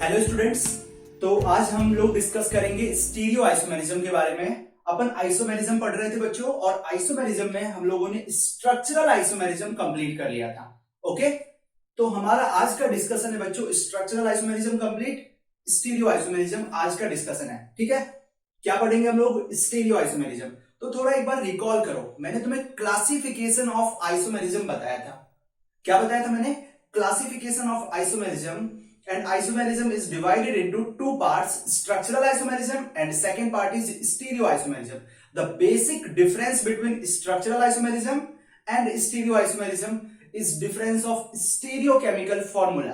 Hello students. तो आज हम लोग डिस्कस करेंगे स्टीरियो आइसोमेरिज्म के बारे में। अपन आइसोमेरिज्म पढ़ रहे थे बच्चों, और आइसोमेरिज्म में हम लोगों ने स्ट्रक्चरल आइसोमेरिज्म कंप्लीट कर लिया था। ओके, तो हमारा आज का डिस्कशन है बच्चों structural isomerism complete, stereo isomerism आज का डिस्कशन है। ठीक है, क्या पढ़ेंगे हम लोग? Stereo isomerism. तो थोड़ा एक बार रिकॉल करो, मैंने तुम्हें क्लासिफिकेशन ऑफ आइसोमेरिज्म बताया था। क्या बताया था मैंने? Classification of isomerism, and isomerism is divided into two parts, structural isomerism and second part is stereoisomerism. The basic difference between structural isomerism and stereoisomerism is difference of stereochemical formula.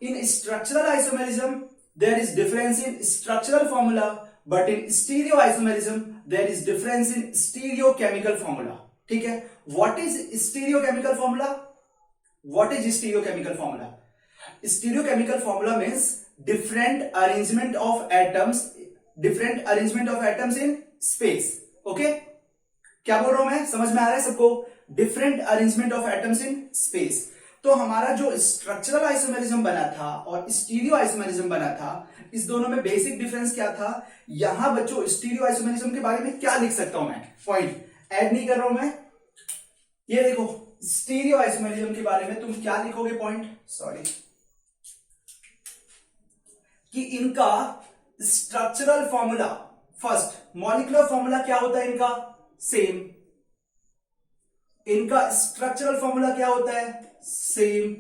In structural isomerism there is difference in structural formula, but in stereoisomerism there is difference in stereochemical formula. ठीक है, what is stereochemical formula? What is stereochemical formula? Stereochemical formula means different arrangement of atoms in space. Okay, क्या बोल रहा हूं मैं? समझ में आ रहा है सबको? Different arrangement of atoms in space. तो हमारा जो स्ट्रक्चरल आइसोमेरिज्म बना था और स्टीरियो आइसोमेरिज्म बना था, इस दोनों में बेसिक डिफरेंस क्या था? यहां बच्चों स्टीरियो आइसोमेरिज्म के बारे में क्या लिख सकता हूं मैं? पॉइंट ऐड नहीं कर रहा हूं मैं। ये देखो, स्टीरियो आइसोमेरिज्म के बारे में तुम क्या लिखोगे? पॉइंट, सॉरी, कि इनका structural formula, first molecular formula क्या होता है इनका? सेम। इनका स्ट्रक्चरल फॉर्मूला क्या होता है? सेम।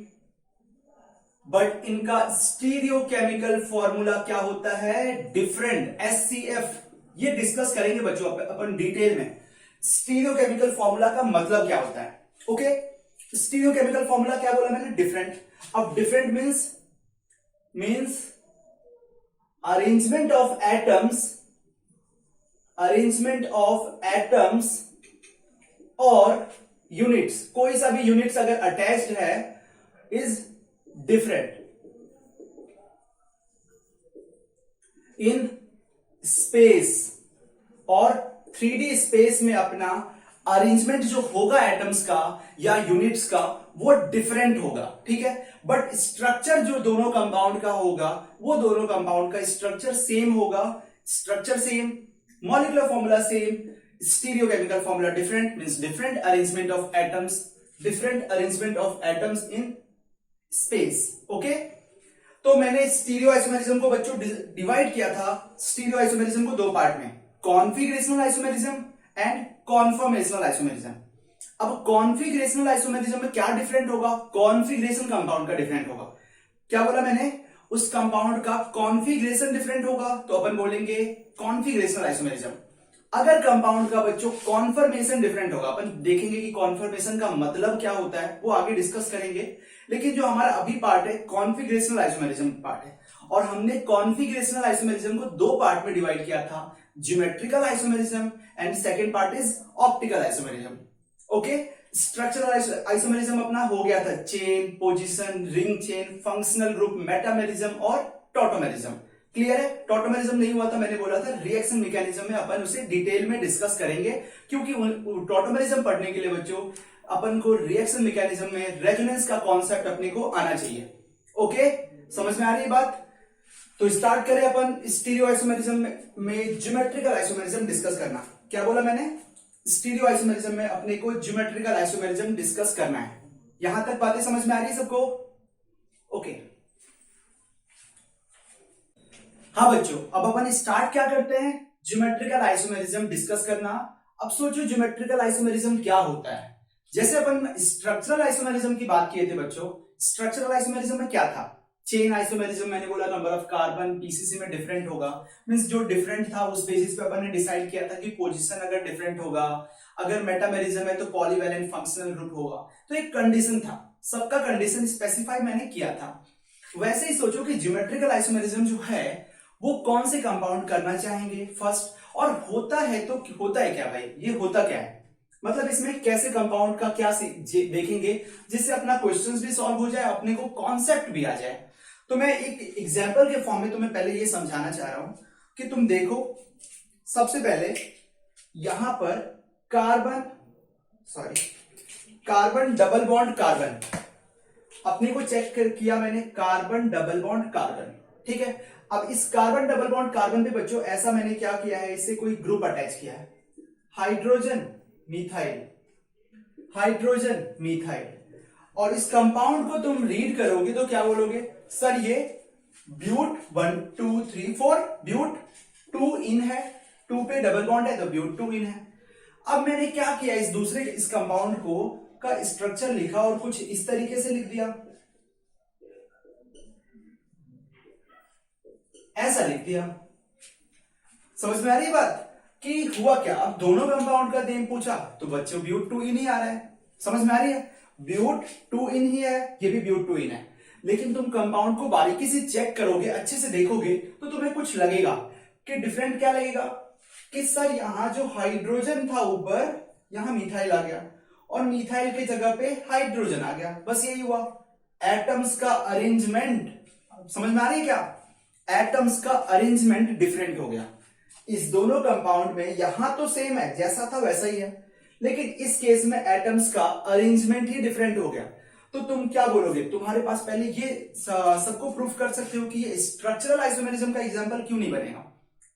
बट इनका स्टीरियोकेमिकल फॉर्मूला क्या होता है? Different, SCF। ये डिस्कस करेंगे बच्चों अपन डिटेल में। स्टीरियोकेमिकल फॉर्मूला का मतलब क्या होता है? ओके, स्टीरियोकेमिकल फॉर्मूला क्या बोला मैंने? डिफरेंट। अब different means arrangement of atoms और यूनिट्स, कोई सा भी यूनिट्स अगर अटैच्ड है, इज डिफरेंट इन स्पेस, और 3D स्पेस में अपना अरेंजमेंट जो होगा एटम्स का या यूनिट्स का, वो डिफरेंट होगा। ठीक है, बट स्ट्रक्चर जो दोनों कंपाउंड का होगा, वो दोनों कंपाउंड का स्ट्रक्चर सेम होगा। Structure same, molecular formula same, stereochemical formula different means different arrangement of atoms in space. Okay, तो मैंने स्टीरियो आइसोमेरिज्म को बच्चों डिवाइड किया था, स्टीरियो आइसोमेरिज्म को दो पार्ट में, configurational isomerism and conformational isomerism. अब कॉन्फिगरेशनल आइसोमेरिज्म में क्या डिफरेंट होगा? कॉन्फिगरेशन कंपाउंड का डिफरेंट होगा। क्या बोला मैंने? उस कंपाउंड का कॉन्फिगरेशन डिफरेंट होगा, तो अपन बोलेंगे कॉन्फिगरेशनल आइसोमेरिज्म। अगर कंपाउंड का बच्चों कॉन्फॉर्मेशन डिफरेंट होगा, अपन देखेंगे कि कॉन्फॉर्मेशन का मतलब क्या होता है, वो आगे डिस्कस करेंगे। लेकिन जो हमारा अभी पार्ट है कॉन्फिगरेशनल आइसोमेरिज्म पार्ट है, और हमने कॉन्फिगरेशनल आइसोमेरिज्म को दो पार्ट में डिवाइड किया था, geometrical isomerism and second part is optical isomerism. Okay, structural isomerism अपना हो गया था chain, position, ring chain, functional group, metamerism और टॉटोमेरिज्म। क्लियर है? टॉटोमेरिज्म नहीं हुआ था, मैंने बोला था रिएक्शन मैकेनिज्म में अपन उसे डिटेल में डिस्कस करेंगे, क्योंकि टॉटोमेरिज्म पढ़ने के लिए बच्चों अपन को रिएक्शन मैकेनिज्म में रेजोनेंस का कॉन्सेप्ट अपने को आना चाहिए। ओके, समझ में आ रही है बात? तो स्टार्ट करें अपन स्टीरियो आइसोमेरिज्म में ज्योमेट्रिकल आइसोमेरिज्म डिस्कस करना। क्या बोला मैंने? स्टीरियो आइसोमेरिज्म में अपने को ज्योमेट्रिकल आइसोमेरिज्म डिस्कस करना है। यहां तक बातें समझ में आ रही है सबको? ओके, हाँ बच्चों, अब अपन स्टार्ट क्या करते हैं? ज्योमेट्रिकल आइसोमेरिज्म डिस्कस करना। अब सोचो ज्योमेट्रिकल आइसोमेरिज्म क्या होता है। जैसे अपन स्ट्रक्चरल आइसोमेरिज्म की बात किए थे बच्चों, स्ट्रक्चरल आइसोमेरिज्म में क्या था? चेन आइसोमेरिज्म, मैंने बोला नंबर ऑफ कार्बन पीसीसी में डिफरेंट होगा, मींस जो डिफरेंट था उस बेसिस पे अपन ने डिसाइड किया था कि पोजीशन अगर डिफरेंट होगा, अगर मेटामेरिज्म है तो पॉलीवैलेंट फंक्शनल ग्रुप होगा। तो एक कंडीशन था, सबका कंडीशन स्पेसिफाई मैंने किया था। वैसे ही सोचो कि ज्योमेट्रिकल आइसोमेरिज्म जो है वो कौन से कंपाउंड करना चाहेंगे फर्स्ट, और होता है तो होता है क्या भाई? ये होता क्या है, मतलब इसमें कैसे कंपाउंड का क्या देखेंगे जिससे अपना क्वेश्चंस भी सॉल्व हो जाए, अपने को कॉन्सेप्ट भी आ जाए। तो मैं एक एग्जांपल के फॉर्म में तुम्हें पहले ये समझाना चाह रहा हूं कि तुम देखो, सबसे पहले यहां पर कार्बन डबल बॉन्ड कार्बन, अपने को चेक किया मैंने, कार्बन डबल बॉन्ड कार्बन। ठीक है। अब इस कार्बन डबल बॉन्ड कार्बन पे बच्चों ऐसा मैंने क्या किया है, इससे कोई ग्रुप अटैच किया है, हाइड्रोजन मिथाइल, हाइड्रोजन मिथाइल। और इस कंपाउंड को तुम रीड करोगे तो क्या बोलोगे, सर ये ब्यूट 1 2 3 4, ब्यूट 2 इन है, 2 पे डबल बॉन्ड है तो ब्यूट 2 इन है। अब मैंने क्या किया, इस दूसरे इस कंपाउंड को का स्ट्रक्चर लिखा और कुछ इस तरीके से लिख दिया, ऐसा लिख दिया। समझ में आ रही है बात कि हुआ क्या, अब दोनों कंपाउंड का नेम पूछा तो बच्चों ब्यूट 2 इन ही आ रहा है। समझ में आ रही है, ब्यूट 2 इन ही है, ये भी ब्यूट 2 इन है। लेकिन तुम कंपाउंड को बारीकी से चेक करोगे, अच्छे से देखोगे तो तुम्हें कुछ लगेगा कि डिफरेंट क्या लगेगा कि सर यहां जो हाइड्रोजन था ऊपर, यहां मिथाइल आ गया और मिथाइल की जगह पे हाइड्रोजन आ गया, बस यही हुआ। एटम्स का अरेंजमेंट, समझ में आ रही है क्या, एटम्स का अरेंजमेंट डिफरेंट हो गया। इस दोनों कंपाउंड में यहां तो सेम है, जैसा था वैसा ही है, लेकिन इस केस में एटम्स का अरेंजमेंट ही डिफरेंट हो गया। तो तुम क्या बोलोगे, तुम्हारे पास पहले ये सबको प्रूफ कर सकते हो कि ये स्ट्रक्चरल आइसोमेरिज्म का एग्जांपल क्यों नहीं बनेगा,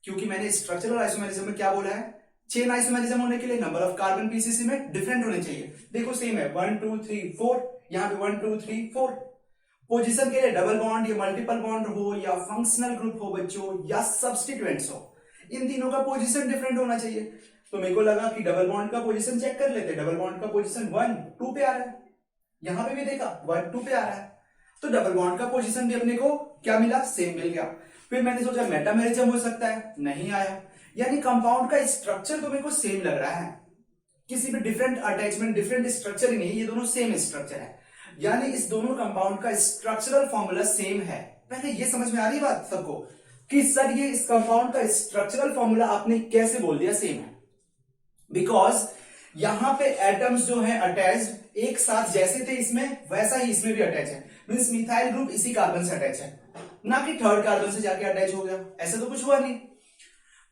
क्योंकि मैंने स्ट्रक्चरल आइसोमेरिज्म में क्या बोला है, चेन आइसोमेरिज्म होने के लिए नंबर ऑफ कार्बन पीसीसी में डिफरेंट होने चाहिए। देखो सेम है 1 2 3 4, यहां पे 1 2 3 4। पोजीशन के लिए डबल बॉन्ड या मल्टीपल बॉन्ड हो या फंक्शनल ग्रुप हो बच्चों या सब्स्टिट्यूएंट्स हो, इन तीनों का पोजीशन डिफरेंट होना चाहिए। तो मेरे को लगा कि डबल बॉन्ड का पोजीशन चेक कर लेते, डबल बॉन्ड का पोजीशन 1 2 पे आ रहा है, यहां पे भी देखा 1 2 पे आ रहा है, तो डबल बॉन्ड का पोजीशन भी अपने को क्या मिला, सेम मिल गया। फिर मैंने सोचा मेटामेरिज्म हो सकता है, नहीं आया। यानी कंपाउंड का स्ट्रक्चर तो मेरे को सेम लग रहा है, किसी भी डिफरेंट अटैचमेंट डिफरेंट स्ट्रक्चर ही नहीं, ये दोनों सेम स्ट्रक्चर है, यानी इस दोनों कंपाउंड का स्ट्रक्चरल फॉर्मूला सेम है। पहले ये समझ में आ रही बात सबको कि सर ये इस कंपाउंड का स्ट्रक्चरल फॉर्मूला आपने कैसे बोल दिया सेम है, बिकॉज यहां पे एटम्स जो है अटैच्ड एक साथ जैसे थे इसमें वैसा ही इसमें भी अटैच है, मींस मिथाइल ग्रुप इसी कार्बन से अटैच है, ना कि थर्ड कार्बन से जाके अटैच हो गया, ऐसा तो कुछ हुआ नहीं।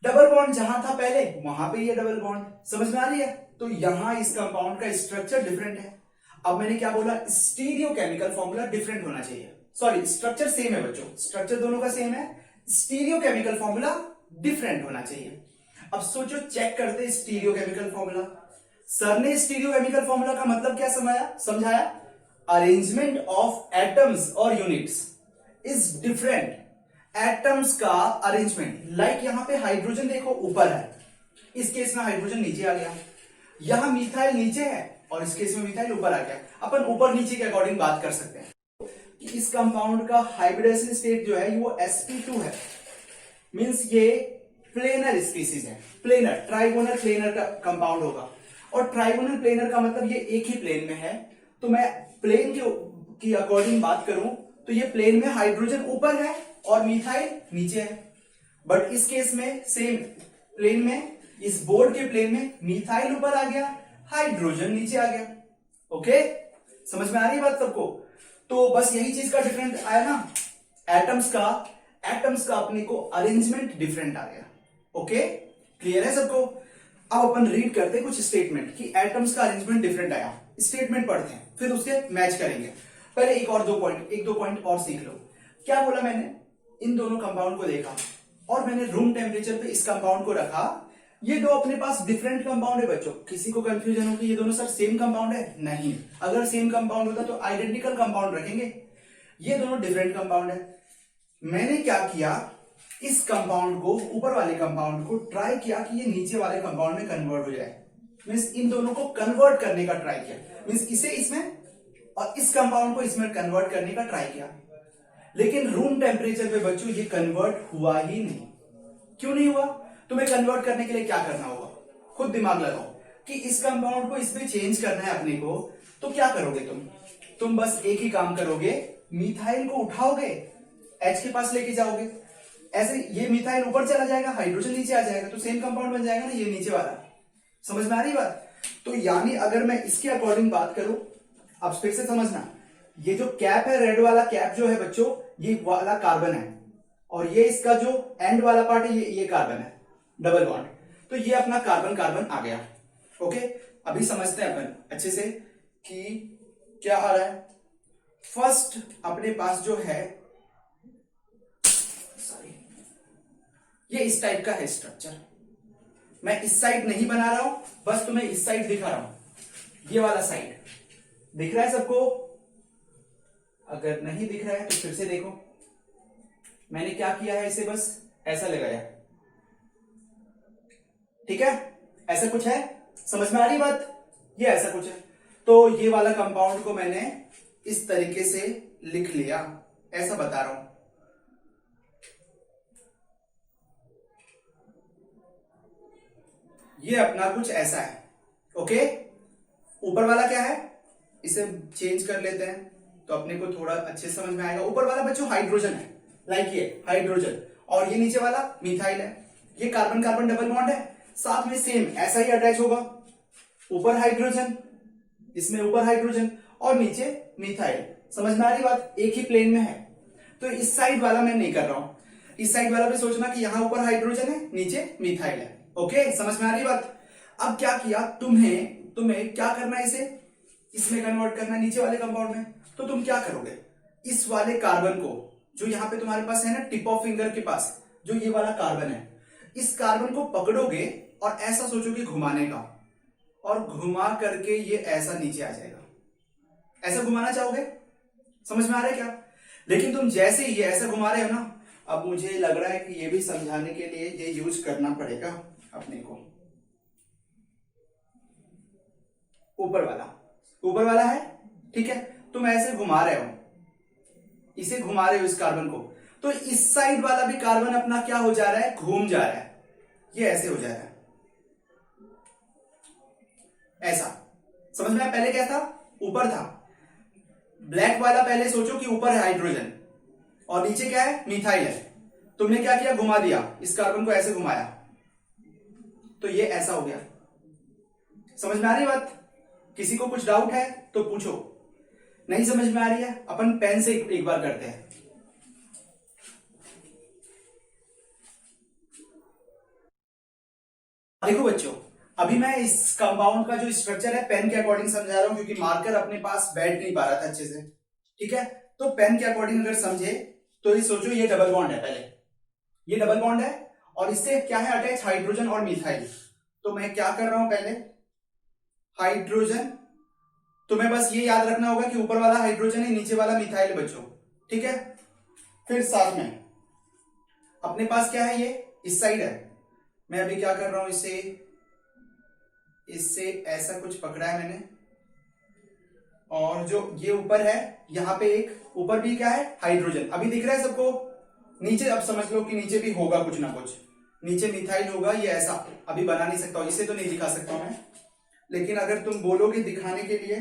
डबल बॉन्ड जहां था पहले वहां पे ये डबल बॉन्ड, समझ में आ रही है। तो यहां इस कंपाउंड का स्ट्रक्चर डिफरेंट है। अब मैंने क्या बोला, स्टीरियो केमिकल फॉर्मूला डिफरेंट होना चाहिए, सॉरी स्ट्रक्चर सेम है बच्चों, स्ट्रक्चर दोनों का सेम है, स्टीरियो केमिकल फॉर्मूला डिफरेंट होना चाहिए। अब सोचो चेक करते स्टीरियो केमिकल फॉर्मूला। सर ने स्टीरियो केमिकल फॉर्मूला का मतलब क्या समझाया, अरेंजमेंट ऑफ एटम्स और यूनिट्स इज डिफरेंट, एटम्स का अरेंजमेंट, लाइक यहां पे हाइड्रोजन देखो ऊपर है, इस केस में हाइड्रोजन नीचे आ गया, यहां मिथाइल नीचे है और इस केस में मिथाइल ऊपर आ गया। अपन ऊपर नीचे के अकॉर्डिंग बात कर सकते हैं कि इस कंपाउंड का हाइब्रिडाइजेशन स्टेट जो है वो sp2 है, मींस ये प्लेनर स्पीसीज है, प्लेनर ट्राइगोनल प्लेनर का कंपाउंड होगा, और ट्राइगोनल प्लेनर का मतलब ये एक ही प्लेन में है। तो मैं प्लेन की अकॉर्डिंग बात करूं तो ये प्लेन में हाइड्रोजन ऊपर है और मिथाइल नीचे है, बट इस केस में सेम प्लेन में, इस बोर्ड के प्लेन में मिथाइल ऊपर आ गया, हाइड्रोजन नीचे आ गया। ओके, समझ में आ रही है बात सबको। तो बस यही चीज का डिफरेंट आया ना, एटम्स का अपने को अरेंजमेंट डिफरेंट आ गया। ओके, क्लियर है सबको। अब अपन रीड करते हैं कुछ स्टेटमेंट कि एटम्स का अरेंजमेंट डिफरेंट आया, स्टेटमेंट पढ़ते हैं फिर उसके मैच करेंगे। पहले एक दो पॉइंट और सीख लो। क्या बोला मैंने, इन दोनों कंपाउंड को देखा और मैंने रूम टेम्परेचर पे इस कंपाउंड को रखा, ये दो अपने पास डिफरेंट कंपाउंड है बच्चों। किसी को कंफ्यूजन हो कि ये दोनों सर सेम कंपाउंड है, नहीं, अगर सेम कंपाउंड होता तो आइडेंटिकल कंपाउंड रखेंगे, ये दोनों डिफरेंट कंपाउंड है। मैंने क्या किया, इस कंपाउंड को, ऊपर वाले कंपाउंड को ट्राई किया कि ये नीचे वाले कंपाउंड में कन्वर्ट हो जाए, मींस इन दोनों को कन्वर्ट करने का ट्राई किया, मींस इसे इसमें और इस कंपाउंड को इसमें कन्वर्ट करने का ट्राई किया, लेकिन रूम टेम्परेचर पे बच्चों ये कन्वर्ट हुआ ही नहीं। क्यों नहीं हुआ? तुम्हें कन्वर्ट करने के लिए क्या करना होगा, खुद दिमाग लगाओ कि इस कंपाउंड को इसमें चेंज करना है अपने को, तो क्या करोगे तुम बस एक ही काम करोगे, मिथाइल को उठाओगे, H के पास लेके जाओगे, ऐसे ये मिथाइल ऊपर चला जाएगा, हाइड्रोजन नीचे आ जाएगा, तो सेम कंपाउंड बन जाएगा ना ये नीचे वाला। समझ में आ रही बात। तो यानी अगर मैं इसके अकॉर्डिंग बात करूं, अब फिर से समझना, ये जो कैप है, रेड वाला कैप जो है बच्चों, ये वाला कार्बन है, और ये इसका जो एंड वाला पार्ट है ये कार्बन है, डबल बॉन्ड, तो ये अपना कार्बन कार्बन आ गया। ओके, अभी समझते हैं अपन अच्छे से कि क्या आ रहा है। फर्स्ट अपने पास जो है ये इस टाइप का है स्ट्रक्चर। मैं इस साइड नहीं बना रहा हूं, बस तुम्हें इस साइड दिखा रहा हूं। ये वाला साइड दिख रहा है सबको? अगर नहीं दिख रहा है तो फिर से देखो। मैंने क्या किया है, इसे बस ऐसा लगाया, ठीक है? ऐसा कुछ है, समझ में आ रही बात? ये ऐसा कुछ है। तो ये वाला कंपाउंड को मैंने इस तरीके से लिख लिया, ऐसा बता रहा हूं। ये अपना कुछ ऐसा है, ओके? ऊपर वाला क्या है, इसे चेंज कर लेते हैं तो अपने को थोड़ा अच्छे समझ में आएगा। ऊपर वाला बच्चों हाइड्रोजन है, लाइक ये हाइड्रोजन, और ये नीचे वाला मिथाइल है। ये कार्बन कार्बन डबल बॉन्ड है, साथ में सेम ऐसा ही अटैच होगा। ऊपर हाइड्रोजन, इसमें ऊपर हाइड्रोजन और नीचे मिथाइल। समझ में आ रही बात? एक ही प्लेन में है। तो इस साइड वाला मैं नहीं कर रहा हूं, इस साइड वाला भी सोचना कि यहां ऊपर हाइड्रोजन है, नीचे मिथाइल है। ओके, समझ में आ रही बात? अब क्या किया, तुम्हें क्या करना है, इसे इसमें कन्वर्ट करना है, नीचे वाले कंपाउंड में। तो तुम क्या करोगे, इस वाले कार्बन को, जो यहां पे तुम्हारे पास है ना टिप ऑफ फिंगर के पास, जो ये वाला कार्बन है, इस कार्बन को पकड़ोगे और ऐसा सोचोगे घुमाने का, और घुमा करके ये ऐसा नीचे आ जाएगा। ऐसा घुमाना चाहोगे? समझ में आ रहा है क्या? लेकिन तुम जैसे ये ऐसा घुमा रहे हो ना, अब मुझे लग रहा है कि ये भी समझाने के लिए ये यूज करना पड़ेगा अपने को। ऊपर वाला है, ठीक है? तुम ऐसे घुमा रहे हो, इसे घुमा रहे हो इस कार्बन को, तो इस साइड वाला भी कार्बन अपना क्या हो जा रहा है, घूम जा रहा है। ये ऐसे हो जा रहा है, ऐसा। समझ में आया? पहले क्या था, ऊपर था ब्लैक वाला, पहले सोचो कि ऊपर है हाइड्रोजन और नीचे क्या है, मिथाइल है। तुमने क्या किया, घुमा दिया, इस कार्बन को ऐसे घुमाया, तो ये ऐसा हो गया। समझ में आ रही बात? किसी को कुछ डाउट है तो पूछो। नहीं समझ में आ रही है, अपन पेन से एक बार करते हैं। देखो बच्चों, अभी मैं इस कंपाउंड का जो स्ट्रक्चर है पेन के अकॉर्डिंग समझा रहा हूं, क्योंकि मार्कर अपने पास बैठ नहीं पा रहा था अच्छे से, ठीक है? तो पेन के अकॉर्डिंग अगर समझे तो ये सोचो, ये डबल बॉन्ड है, पहले ये डबल बॉन्ड है और इससे क्या है अटैच, हाइड्रोजन और मिथाइल। तो मैं क्या कर रहा हूं, पहले हाइड्रोजन, तुम्हें बस ये याद रखना होगा कि ऊपर वाला हाइड्रोजन है, नीचे वाला मिथाइल बच्चों, ठीक है? फिर साथ में अपने पास क्या है, ये इस साइड है। मैं अभी क्या कर रहा हूं, इससे ऐसा कुछ पकड़ा है मैंने, और जो ये ऊपर है, यहां पे एक ऊपर भी क्या है, हाइड्रोजन। अभी दिख रहा है सबको? नीचे अब समझ लो कि नीचे भी होगा कुछ ना कुछ, नीचे मिथाइल होगा। ये ऐसा अभी बना नहीं सकता हूं, इसे तो नहीं दिखा सकता हूं मैं, लेकिन अगर तुम बोलोगे दिखाने के लिए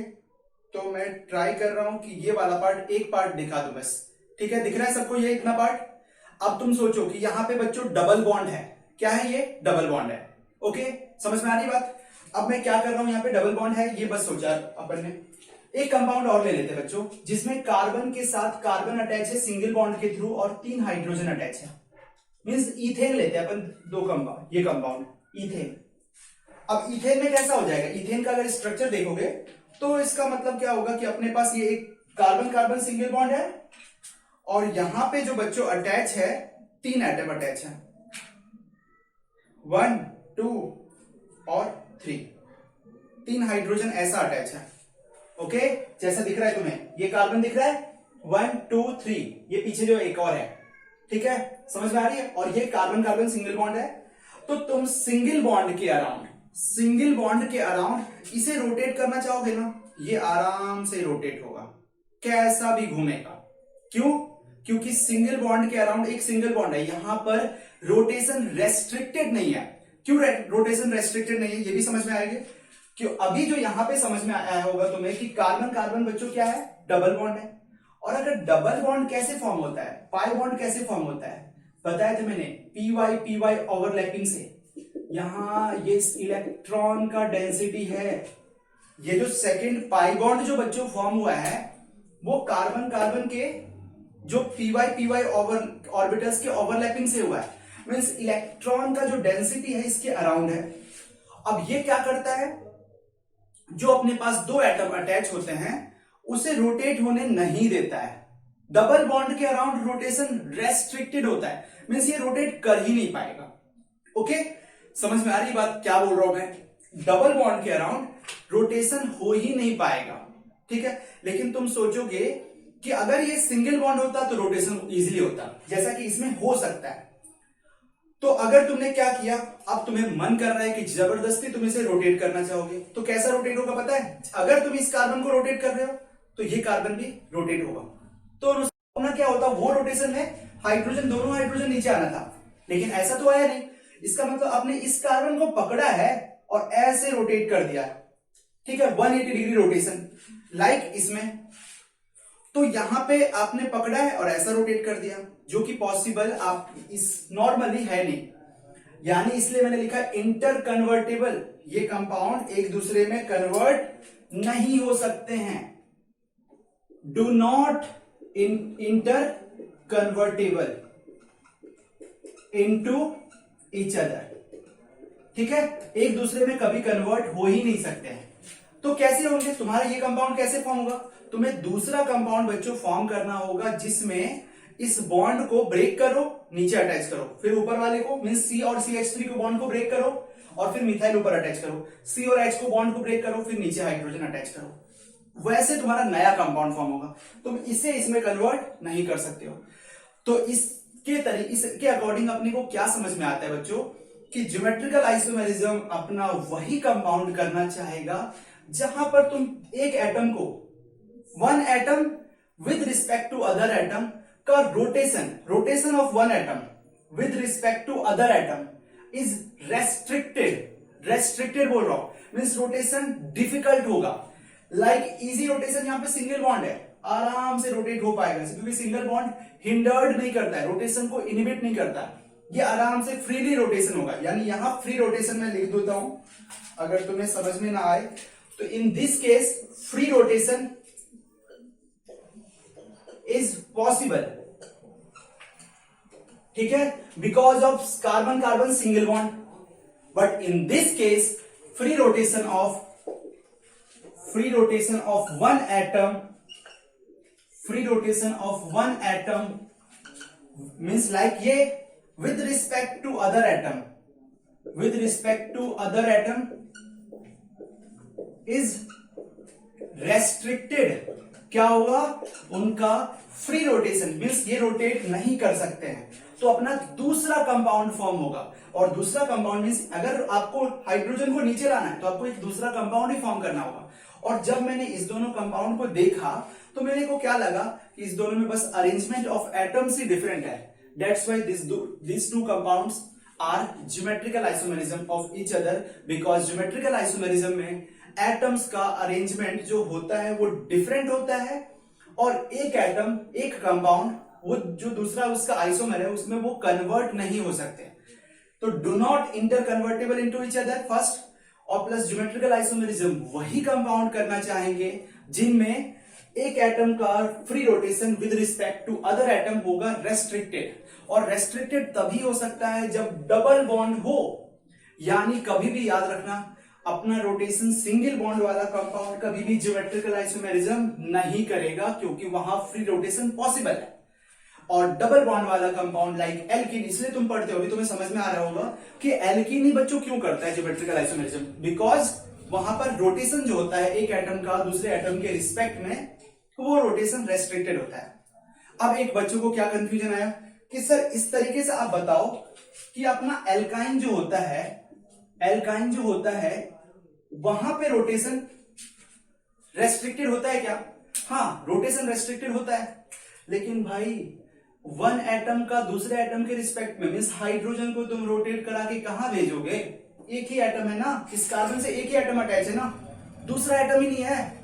तो मैं ट्राई कर रहा हूं कि ये वाला पार्ट, एक पार्ट दिखा दूं बस, ठीक है? दिख रहा है सबको ये इतना पार्ट? अब तुम सोचो कि यहां पे बच्चों डबल बॉन्ड है। क्या है ये? डबल बॉन्ड है। ओके, समझ में आ रही बात? अब मैं क्या कर रहा हूं, यहां पे डबल बॉन्ड है, ये बस सोचा अपन ने। एक कंपाउंड और ले लेते हैं बच्चों, जिसमें कार्बन के साथ कार्बन अटैच है सिंगल बॉन्ड के थ्रू और 3 हाइड्रोजन अटैच है। मींस इथेन लेते हैं अपन, 2 कंपाउंड, ये कंपाउंड इथेन। अब इथेन में कैसा हो जाएगा, इथेन का अगर स्ट्रक्चर देखोगे तो इसका मतलब क्या होगा कि अपने पास ये एक कार्बन कार्बन सिंगल बॉन्ड है, और यहां पे जो बच्चों अटैच है, 3 एटम अटैच है, 1 2 और 3, 3 हाइड्रोजन ऐसा अटैच है। ओके, जैसा दिख रहा है तुम्हें, ये कार्बन दिख रहा है, 1 2 3, ये पीछे जो एक और है, ठीक है? समझ में आ रही है? और ये कार्बन कार्बन सिंगल बॉन्ड है। तो तुम सिंगल बॉन्ड के अराउंड इसे रोटेट करना चाहोगे ना, ये आराम से रोटेट होगा, कैसा भी घूमेगा। क्यों? क्योंकि सिंगल बॉन्ड के अराउंड एक सिंगल बॉन्ड है, यहां पर रोटेशन रेस्ट्रिक्टेड नहीं है। क्यों रोटेशन रेस्ट्रिक्टेड नहीं है, ये भी समझ में आएगा। क्यों? अभी जो यहां पे समझ में आया होगा तुम्हें कि कार्बन कार्बन बच्चों क्या है, डबल बॉन्ड है। और अगर डबल बॉन्ड कैसे फॉर्म होता है, पाई बॉन्ड कैसे फॉर्म होता है, बताया था मैंने, पी वाई ओवरलैपिंग से। यहां ये इलेक्ट्रॉन का डेंसिटी है, ये जो सेकंड पाई बॉन्ड जो बच्चों फॉर्म हुआ है, वो कार्बन कार्बन के जो पी वाई ऑर्बिटल्स के ओवरलैपिंग से हुआ है। मींस इलेक्ट्रॉन का जो डेंसिटी है इसके अराउंड है। अब ये क्या करता है, जो अपने पास 2 एटम अटैच होते हैं उसे रोटेट होने नहीं देता है। डबल बॉन्ड के अराउंड रोटेशन रेस्ट्रिक्टेड होता है, मींस ये रोटेट कर ही नहीं पाएगा। ओके, समझ में आ रही बात क्या बोल रहा हूं मैं? डबल बॉन्ड के अराउंड रोटेशन हो ही नहीं पाएगा, ठीक है। लेकिन तुम सोचोगे कि अगर ये सिंगल बॉन्ड होता तो रोटेशन इजीली होता, जैसा कि इसमें हो सकता है। तो अगर तुमने क्या किया, अब तुम्हें मन कर रहा है कि जबरदस्ती तुम इसे रोटेट करना चाहोगे, तो कैसा रोटेट होगा पता है? अगर तुम इस कार्बन को रोटेट कर रहे हो तो ये कार्बन भी रोटेट होगा। तो होना क्या होता, वो रोटेशन में हाइड्रोजन, दोनों हाइड्रोजन नीचे आना था, लेकिन ऐसा तो आया नहीं। इसका मतलब आपने इस कार्बन को पकड़ा है और ऐसे रोटेट कर दिया, ठीक है, 180 डिग्री रोटेशन, लाइक इसमें। तो यहां पे आपने पकड़ा है और ऐसा रोटेट कर दिया, जो कि पॉसिबल आप इस नॉर्मली है नहीं, यानी इसलिए मैंने लिखा इंटर कन्वर्टेबल। ये कंपाउंड एक दूसरे में कन्वर्ट नहीं हो सकते हैं, do not interconvertible into each other, ठीक है, एक दूसरे में कभी कन्वर्ट हो ही नहीं सकते हैं। तो कैसे होंगे तुम्हारा ये कंपाउंड, कैसे फॉर्म होगा? तुम्हें दूसरा कंपाउंड बच्चों फॉर्म करना होगा जिसमें इस बॉन्ड को ब्रेक करो, नीचे अटैच करो, फिर ऊपर वाले को मींस सी और CH3 को बॉन्ड को ब्रेक करो और फिर मिथाइल ऊपर अटैच करो, सी और H को बॉन्ड को ब्रेक करो, फिर नीचे हाइड्रोजन अटैच करो। वैसे तुम्हारा नया कंपाउंड फॉर्म होगा, तुम इसे इसमें कन्वर्ट नहीं कर सकते हो। तो इसके अकॉर्डिंग अपने को क्या समझ में आता है बच्चों कि ज्योमेट्रिकल आइसोमेरिज्म अपना वही कंपाउंड करना चाहेगा जहां पर तुम एक एटम को, one atom with respect to other atom का rotation of one atom with respect to other atom is restricted बोल रहा हूं, मींस रोटेशन डिफिकल्ट होगा। लाइक इजी रोटेशन, यहां पे सिंगल बॉन्ड है, आराम से रोटेट हो पाएगा क्योंकि सिंगल बॉन्ड हिंडर्ड नहीं करता है, रोटेशन को इनिबिट नहीं करता, ये आराम से फ्रीली रोटेशन होगा। यानी यहां फ्री रोटेशन में लिख देता हूं, अगर तुम्हें समझ में ना आए तो in this case free rotation is possible, ठीक है, because of carbon carbon single bond. But in this case free rotation of one atom means like ये with respect to other atom is restricted। क्या होगा? उनका free rotation means ये rotate नहीं कर सकते हैं, तो अपना दूसरा कंपाउंड फॉर्म होगा। और दूसरा कंपाउंड मीन्स अगर आपको हाइड्रोजन को नीचे लाना है तो आपको एक दूसरा कंपाउंड ही फॉर्म करना होगा। और जब मैंने इस दोनों कंपाउंड को देखा तो मेरे को क्या लगा कि इस दोनों में बस arrangement of atoms he different है। That's why these two compounds are geometrical isomerism of each other, because geometrical isomerism में atoms का arrangement जो होता है वो different होता है, और एक एटम, एक कंपाउंड, वो जो दूसरा उसका आइसोमर है उसमें वो कन्वर्ट नहीं हो सकते। तो do not interconvertible into each other first, और प्लस ज्योमेट्रिकल आइसोमेरिज्म वही कंपाउंड करना चाहेंगे जिनमें एक एटम का free rotation with respect to other atom होगा रेस्ट्रिक्टेड, और रेस्ट्रिक्टेड तभी हो सकता है जब डबल बॉन्ड हो। यानी कभी भी याद रखना, अपना रोटेशन सिंगल बॉन्ड वाला कंपाउंड कभी भी ज्योमेट्रिकल आइसोमेरिज्म नहीं करेगा क्योंकि वहां फ्री रोटेशन पॉसिबल है। और डबल बॉन्ड वाला कंपाउंड लाइक एल्कीन, इसलिए तुम पढ़ते हो, तुम्हें समझ में आ रहा होगा कि एल्कीन ही बच्चों क्यों करता है ज्योमेट्रिकल आइसोमेरिज्म, बिकॉज वहां पर रोटेशन जो होता है एक एटम का दूसरे एटम के रिस्पेक्ट में, वो रोटेशन रेस्ट्रिक्टेड होता है। अब एक बच्चों को क्या कंफ्यूजन आया कि सर इस तरीके से आप बताओ कि अपना एल्काइन जो होता है वहां पे रोटेशन रेस्ट्रिक्टेड होता है क्या? हाँ, रोटेशन रेस्ट्रिक्टेड होता है, लेकिन भाई वन एटम का दूसरे एटम के रिस्पेक्ट में मींस हाइड्रोजन को तुम रोटेट करा के कहां भेजोगे? एक ही एटम है ना, इस कार्बन से एक ही एटम अटैच है ना, दूसरा एटम ही नहीं है,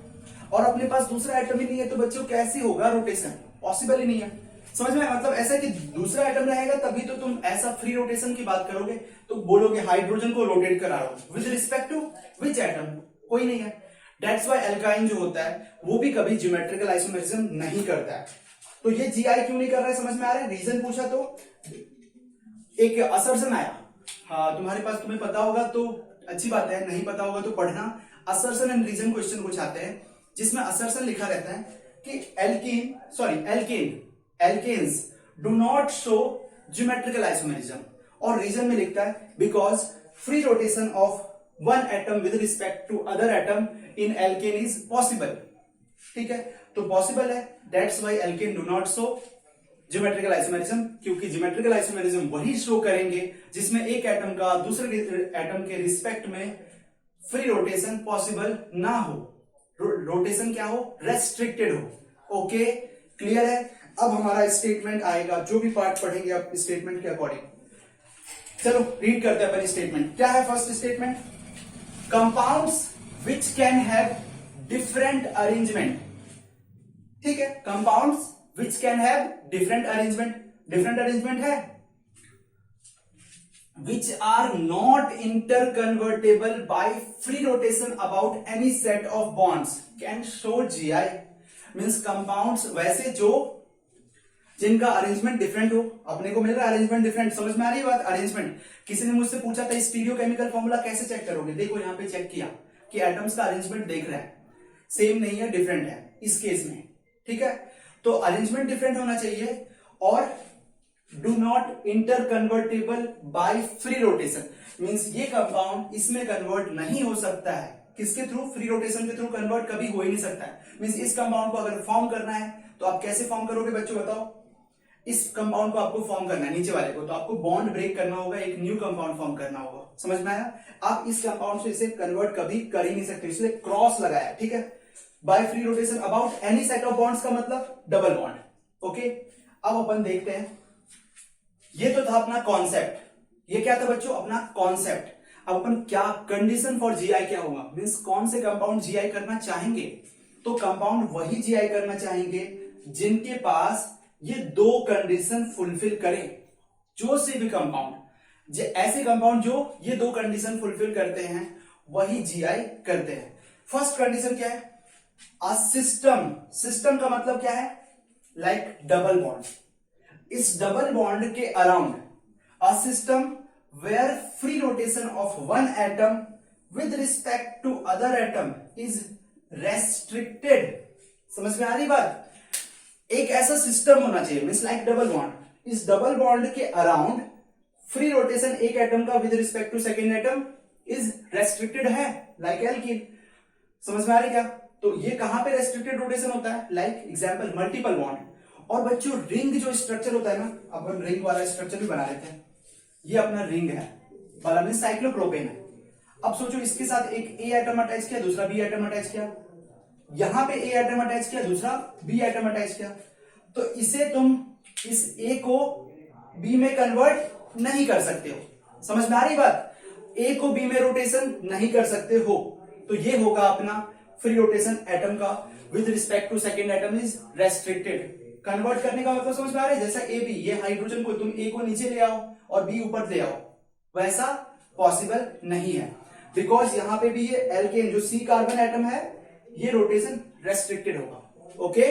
और अपने पास दूसरा एटम ही नहीं है, तो बच्चों कैसे होगा रोटेशन? पॉसिबल ही नहीं है। समझ में? मतलब ऐसा कि दूसरा एटम रहेगा तभी तो तुम ऐसा फ्री रोटेशन की बात करोगे, तो बोलोगे हाइड्रोजन को रोटेट करा रहा हूं with respect to which atom? कोई नहीं है। दैट्स व्हाई एल्काइन जो होता है वो भी कभी ज्योमेट्रिकल आइसोमेरिज्म नहीं करता है। तो ये जीआई क्यों नहीं कर रहा है, समझ में आ रहा है? रीजन पूछा तो एक असर्शन आया, हाँ तुम्हारे पास, तुम्हें पता होगा तो अच्छी बात है, नहीं पता होगा तो पढ़ना। असर्शन एंड रीजन क्वेश्चन कुछ आते हैं जिसमें असर्शन लिखा रहता है कि alkenes do not show geometrical isomerism, और रीजन में लिखता है because free rotation of one atom with respect to other atom in alkane is possible. ठीक है, तो पॉसिबल है, that's why alkane do not show geometrical isomerism, क्योंकि geometrical isomerism वही शो करेंगे जिसमें एक एटम का दूसरे एटम के रिस्पेक्ट में फ्री रोटेशन पॉसिबल ना हो, रोटेशन क्या हो, रेस्ट्रिक्टेड हो। ओके, क्लियर है। अब हमारा स्टेटमेंट आएगा, जो भी पार्ट पढ़ेंगे आप स्टेटमेंट के अकॉर्डिंग। चलो रीड करते हैं अपन स्टेटमेंट। क्या है first statement? Compounds which can have different arrangement. ठीक है, compounds which can have different arrangement है, which are not interconvertible by free rotation about any set of bonds can show GI। means compounds वैसे जो जिनका arrangement different हो, अपने को मिल रहा है अरेंजमेंट डिफरेंट, समझ में आ रही है बात? अरेंजमेंट, किसी ने मुझसे पूछा था स्टीरियोकेमिकल फॉर्मूला कैसे चेक करोगे, देखो यहां पे चेक किया कि एटम्स का अरेंजमेंट देख रहे हैं, सेम नहीं है, डिफरेंट है इस केस में। ठीक है, तो अरेंजमेंट डिफरेंट होना चाहिए और do not interconvertible by free rotation, means ये कंपाउंड इसमें कन्वर्ट नहीं हो सकता है, किसके थ्रू? फ्री रोटेशन के थ्रू कन्वर्ट कभी हो ही नहीं सकता है। मींस इस कंपाउंड को अगर फॉर्म करना है तो आप कैसे फॉर्म करोगे बच्चों, बताओ? इस कंपाउंड को आपको फॉर्म करना है, नीचे वाले को, तो आपको बॉन्ड ब्रेक करना होगा, एक न्यू कंपाउंड फॉर्म करना होगा, समझ में आया? आप इस कंपाउंड से इसे कन्वर्ट कभी कर ही नहीं सकते, इसलिए क्रॉस लगाया। ठीक है, by free rotation about any set of bonds का मतलब डबल बॉन्ड। ओके, अब अपन देखते हैं, ये तो था अपना कॉन्सेप्ट, ये क्या था बच्चों? अपना कॉन्सेप्ट। अब अपन क्या कंडीशन फॉर जीआई क्या होगा, मींस कौन से कंपाउंड जीआई करना चाहेंगे? तो कंपाउंड वही जीआई करना चाहेंगे जिनके पास ये दो कंडीशन फुलफिल करें। जो से भी कंपाउंड, ऐसे कंपाउंड जो ये दो कंडीशन फुलफिल करते हैं वही जीआई करते हैं। फर्स्ट कंडीशन क्या है? अ सिस्टम का मतलब क्या है? Like double bond. इस डबल बॉन्ड के around a system where free rotation of one atom with respect to other atom is restricted. समझ में आ रही बात? एक ऐसा सिस्टम होना चाहिए, मींस लाइक डबल बॉन्ड, इस डबल बॉन्ड के अराउंड फ्री रोटेशन एक एटम का with respect to second atom is restricted है, लाइक एल्कीन। समझ में आ रही क्या? तो ये कहां पे रेस्ट्रिक्टेड रोटेशन होता है? Like example multiple bond. और बच्चों रिंग जो स्ट्रक्चर होता है ना, अपन रिंग वाला स्ट्रक्चर भी बना लेते हैं, ये अपना रिंग है वाला, मीन साइक्लोप्रोपेन है। अब सोचो इसके साथ एक ए एटम अटैच किया, दूसरा बी एटम अटैच किया, यहां पे ए एटम अटैच किया, दूसरा बी एटम अटैच किया, तो इसे तुम इस ए को बी में कन्वर्ट नहीं कर सकते हो। समझ में आ रही बात? ए को बी में रोटेशन नहीं कर सकते हो, तो ये होगा अपना फ्री रोटेशन एटम का with respect to second atom is restricted. Convert करने का मतलब समझ में आ रहा है? जैसा ए बी, ये हाइड्रोजन को तुम ए को नीचे ले आओ और बी ऊपर ले आओ, वैसा पॉसिबल नहीं है, बिकॉज यहां पे भी ये एल्केन जो सी कार्बन एटम है ये रोटेशन रेस्ट्रिक्टेड होगा। ओके,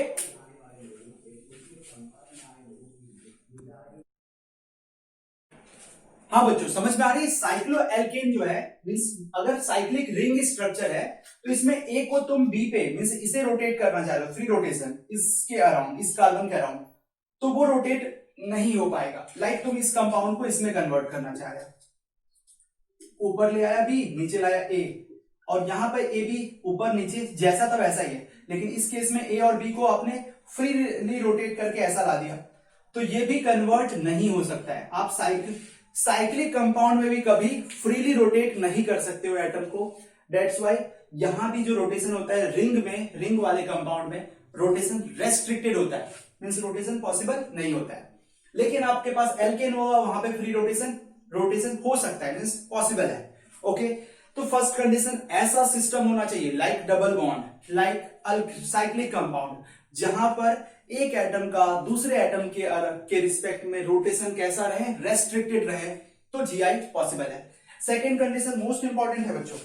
हाँ बच्चों समझ में आ रही है? साइक्लो एल्केन जो है, मींस अगर साइक्लिक रिंग स्ट्रक्चर है तो इसमें ए को तुम बी पे, मींस इसे रोटेट करना चाह रहे हो, फ्री रोटेशन इसके अराउंड, इस कार्बन के अराउंड, तो वो रोटेट नहीं हो पाएगा। लाइक तुम इस कंपाउंड को इसमें कन्वर्ट करना चाह रहे हो, ऊपर ले आया बी, नीचे लाया ए, और यहां पर ए बी ऊपर नीचे जैसा था वैसा ही है, लेकिन इस केस में ए और बी को आपने फ्रीली रोटेट करके ऐसा ला दिया, तो ये भी कन्वर्ट नहीं हो सकता है। आप साइक्लिक कंपाउंड में भी कभी फ्रीली रोटेट नहीं कर सकते हो एटम को, दैट्स व्हाई यहां भी जो रोटेशन होता है रिंग में, रिंग वाले कंपाउंड में रोटेशन रेस्ट्रिक्टेड होता है, मींस रोटेशन पॉसिबल नहीं होता है। लेकिन आपके पास एल्केन होगा, वहां पे फ्री रोटेशन हो सकता है, मींस पॉसिबल है। ओके, तो फर्स्ट कंडीशन ऐसा सिस्टम होना चाहिए like double bond, like cyclic compound, जहां पर एक एटम का दूसरे एटम के रिस्पेक्ट में रोटेशन कैसा रहे? रेस्ट्रिक्टेड रहे, तो जीआई पॉसिबल है। सेकंड कंडीशन मोस्ट इंपॉर्टेंट है बच्चों,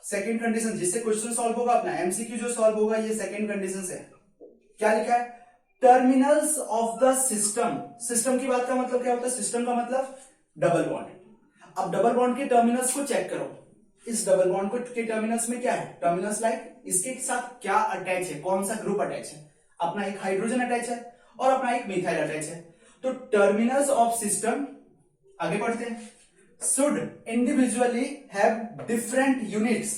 सेकंड कंडीशन जिससे क्वेश्चन सॉल्व होगा, अपना एमसीक्यू जो सॉल्व होगा, ये सेकंड कंडीशन से क्या लिखा है? Terminals of the system. System की बात का मतलब क्या होता है? सिस्टम का मतलब डबल बॉन्ड। अब डबल बॉन्ड के टर्मिनल्स को चेक करो, इस डबल बॉन्ड को के टर्मिनल्स में क्या है, टर्मिनल्स लाइक इसके साथ क्या अटैच है, कौन सा ग्रुप अटैच है, अपना एक हाइड्रोजन अटैच है और अपना एक मिथाइल अटैच है। तो टर्मिनल्स ऑफ सिस्टम, आगे बढ़ते हैं, should individually have different units,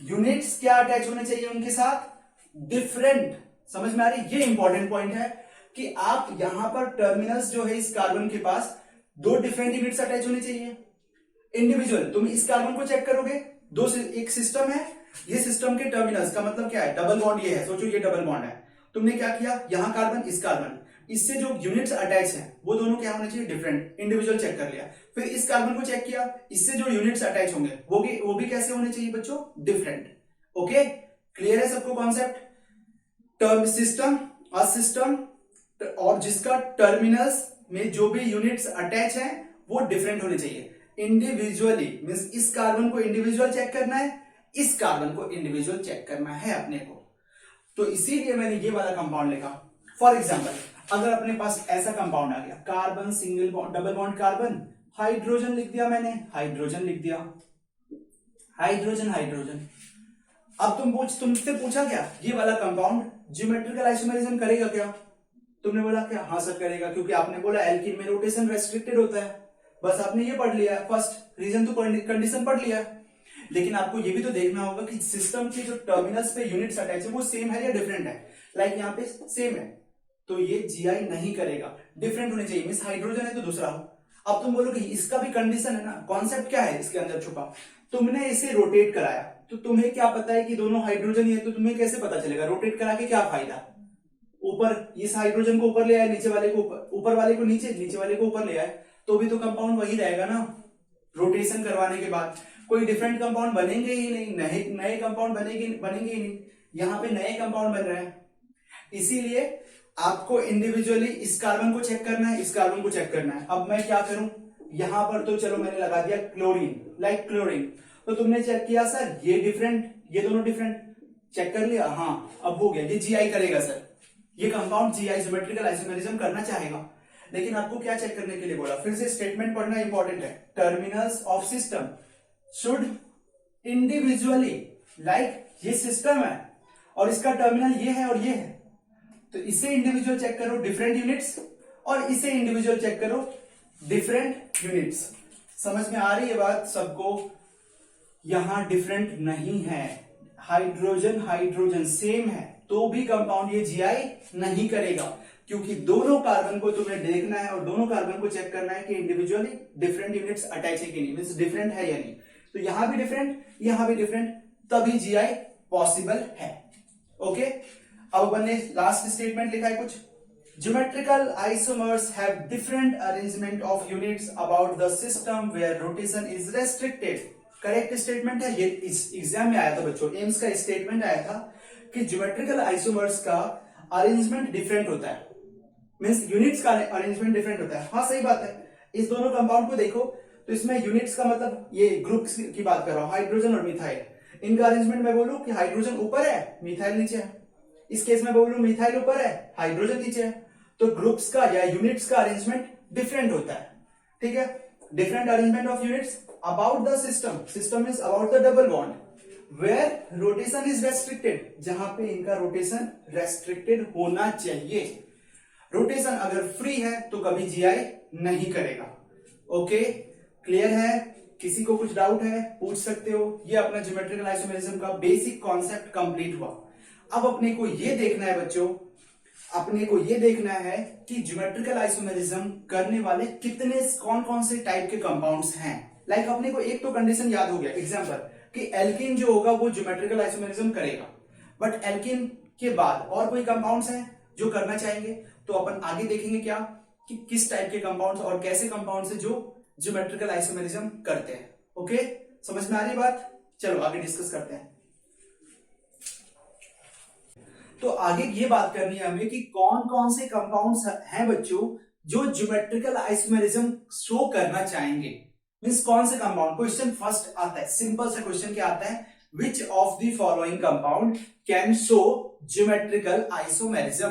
units क्या अटैच होने चाहिए उनके साथ, डिफरेंट। समझ में आ रही, ये इंपॉर्टेंट पॉइंट है कि आप यहां पर टर्मिनल्स जो है इस कार्बन के पास दो डिफरेंट यूनिट्स अटैच होने चाहिए। इंडिविजुअल, तुम इस कार्बन को चेक करोगे, दो एक सिस्टम है, ये सिस्टम के टर्मिनल्स का मतलब क्या है, डबल बॉन्ड ये है, सोचो ये डबल बॉन्ड है, तुमने क्या किया, यहां कार्बन इस कार्बन, इससे जो यूनिट्स अटैच हैं वो दोनों क्या होने चाहिए, डिफरेंट, इंडिविजुअल चेक कर लिया। फिर इस कार्बन को चेक किया, इससे जो यूनिट्स अटैच होंगे वो भी कैसे होने चाहिए बच्चों, डिफरेंट। ओके, क्लियर है सबको concept. Term system, a system और जिसका टर्मिनल्स में जो भी यूनिट्स अटैच हैं वो डिफरेंट होने चाहिए। इंडिविजुअली मींस इस कार्बन को इंडिविजुअल चेक करना है, इस कार्बन को इंडिविजुअल चेक करना है अपने को, तो इसीलिए मैंने ये वाला कंपाउंड लिखा। फॉर एग्जांपल, अगर अपने पास ऐसा कंपाउंड आ गया, carbon single bond, double bond carbon, hydrogen लिख दिया मैंने, हाइड्रोजन लिख दिया, हाइड्रोजन हाइड्रोजन। अब तुमसे पूछा क्या, ये वाला कंपाउंड ज्योमेट्रिकल आइसोमेरिज्म करेगा क्या, तुमने बोला क्या, हाँ सर करेगा, क्योंकि आपने बोला एल्कीन में रोटेशन रेस्ट्रिक्टेड होता है। बस आपने ये पढ़ लिया, फर्स्ट रीजन तो कंडीशन पढ़ लिया, लेकिन आपको ये भी तो देखना होगा कि सिस्टम के जो टर्मिनल्स पे यूनिट्स अटैच है वो सेम है या डिफरेंट है। लाइक यहाँ पे सेम है तो ये जीआई नहीं करेगा, डिफरेंट होने चाहिए, मींस हाइड्रोजन है तो दूसरा हो। अब तुम बोलोगे इसका भी कंडीशन है ना, कॉन्सेप्ट क्या है इसके अंदर छुपा, तुमने इसे रोटेट कराया तो तुम्हें क्या पता है कि दोनों हाइड्रोजन ही है, तो तुम्हें कैसे पता चलेगा, रोटेट करा के क्या फायदा, ऊपर इस हाइड्रोजन को ऊपर ले आए, नीचे वाले को ऊपर वाले को नीचे, नीचे वाले को ऊपर ले आए, तो भी तो कंपाउंड वही रहेगा ना। रोटेशन करवाने के बाद कोई डिफरेंट कंपाउंड बनेंगे ही नहीं, नए कंपाउंड बनेंगे ही नहीं, यहाँ पे नए कंपाउंड बन रहे हैं। इसीलिए आपको इंडिविजुअली इस कार्बन को चेक करना है, इस कार्बन को चेक करना है। अब मैं क्या करूं, यहां पर तो चलो मैंने लगा दिया क्लोरीन, लाइक क्लोरीन, तो तुमने चेक किया सर ये डिफरेंट, ये दोनों डिफरेंट, चेक कर लिया, हाँ अब हो गया, ये जीआई करेगा सर, ये कंपाउंड जीआई ज्योमेट्रिकल आइसोमेरिज्म करना चाहेगा। लेकिन आपको क्या चेक करने के लिए बोला, फिर से स्टेटमेंट पढ़ना इंपॉर्टेंट है, terminals of system should individually, like ये सिस्टम है और इसका टर्मिनल ये है और ये है, तो इसे इंडिविजुअल चेक करो डिफरेंट यूनिट्स, और इसे इंडिविजुअल चेक करो डिफरेंट यूनिट्स। समझ में आ रही है बात सबको, यहां डिफरेंट नहीं है, हाइड्रोजन हाइड्रोजन सेम है तो भी कंपाउंड ये जीआई नहीं करेगा, क्योंकि दोनों कार्बन को तुम्हें देखना है और दोनों कार्बन को चेक करना है कि इंडिविजुअली डिफरेंट यूनिट्स अटैच है कि नहीं, मींस डिफरेंट है या नहीं। तो यहां भी डिफरेंट, यहां भी डिफरेंट, तभी जीआई पॉसिबल है। ओके, अब अपन ने लास्ट स्टेटमेंट लिखा है कुछ, geometrical isomers have different arrangement of units about the system where rotation is restricted. Correct statement है, ये इस एग्जाम में आया था बच्चों, एम्स का स्टेटमेंट आया था कि ज्योमेट्रिकल आइसोमर्स का अरेंजमेंट डिफरेंट होता है, मींस यूनिट्स का अरेंजमेंट डिफरेंट होता है। हाँ सही बात है, इस दोनों कंपाउंड को देखो तो इसमें यूनिट्स का मतलब ये ग्रुप्स की बात कर रहा हूं, हाइड्रोजन और मिथाइल, इनका अरेंजमेंट मैं बोलूं कि हाइड्रोजन ऊपर है मिथाइल नीचे है, इस केस में बोलूं मिथाइल ऊपर है हाइड्रोजन नीचे है, तो ग्रुप्स का या यूनिट्स का अरेंजमेंट डिफरेंट होता है। ठीक है, different arrangement of units about the system, system is about the double bond where rotation is restricted, जहां पे इनका रोटेशन रेस्ट्रिक्टेड होना चाहिए। रोटेशन अगर फ्री है तो कभी जीआई नहीं करेगा। ओके, क्लियर है, किसी को कुछ डाउट है पूछ सकते हो। ये अपना ज्योमेट्रिकल आइसोमेरिज्म का बेसिक कॉन्सेप्ट कंप्लीट हुआ। अब अपने को ये देखना है बच्चों, अपने को ये देखना है कि ज्योमेट्रिकल आइसोमेरिज्म करने वाले कितने, कौन कौन से टाइप के कंपाउंड्स हैं। लाइक अपने को एक तो कंडीशन याद हो गया, एग्जांपल कि एल्कीन जो होगा वो ज्योमेट्रिकल आइसोमेरिज्म करेगा, बट एल्कीन के बाद और कोई कंपाउंड्स हैं जो करना चाहेंगे, तो अपन आगे देखेंगे क्या कि किस टाइप के कंपाउंड्स और कैसे कंपाउंड्स हैं जो ज्योमेट्रिकल आइसोमेरिज्म करते हैं। ओके, समझ में आ रही बात, चलो आगे डिस्कस करते हैं। तो आगे ये बात करनी है हमें कि कौन कौन से कंपाउंड्स हैं बच्चों जो ज्योमेट्रिकल आइसोमेरिज्म शो करना चाहेंगे, मींस कौन से कंपाउंड। क्वेश्चन फर्स्ट आता है, सिंपल सा क्वेश्चन क्या आता है, which of the following compound can show geometrical isomerism,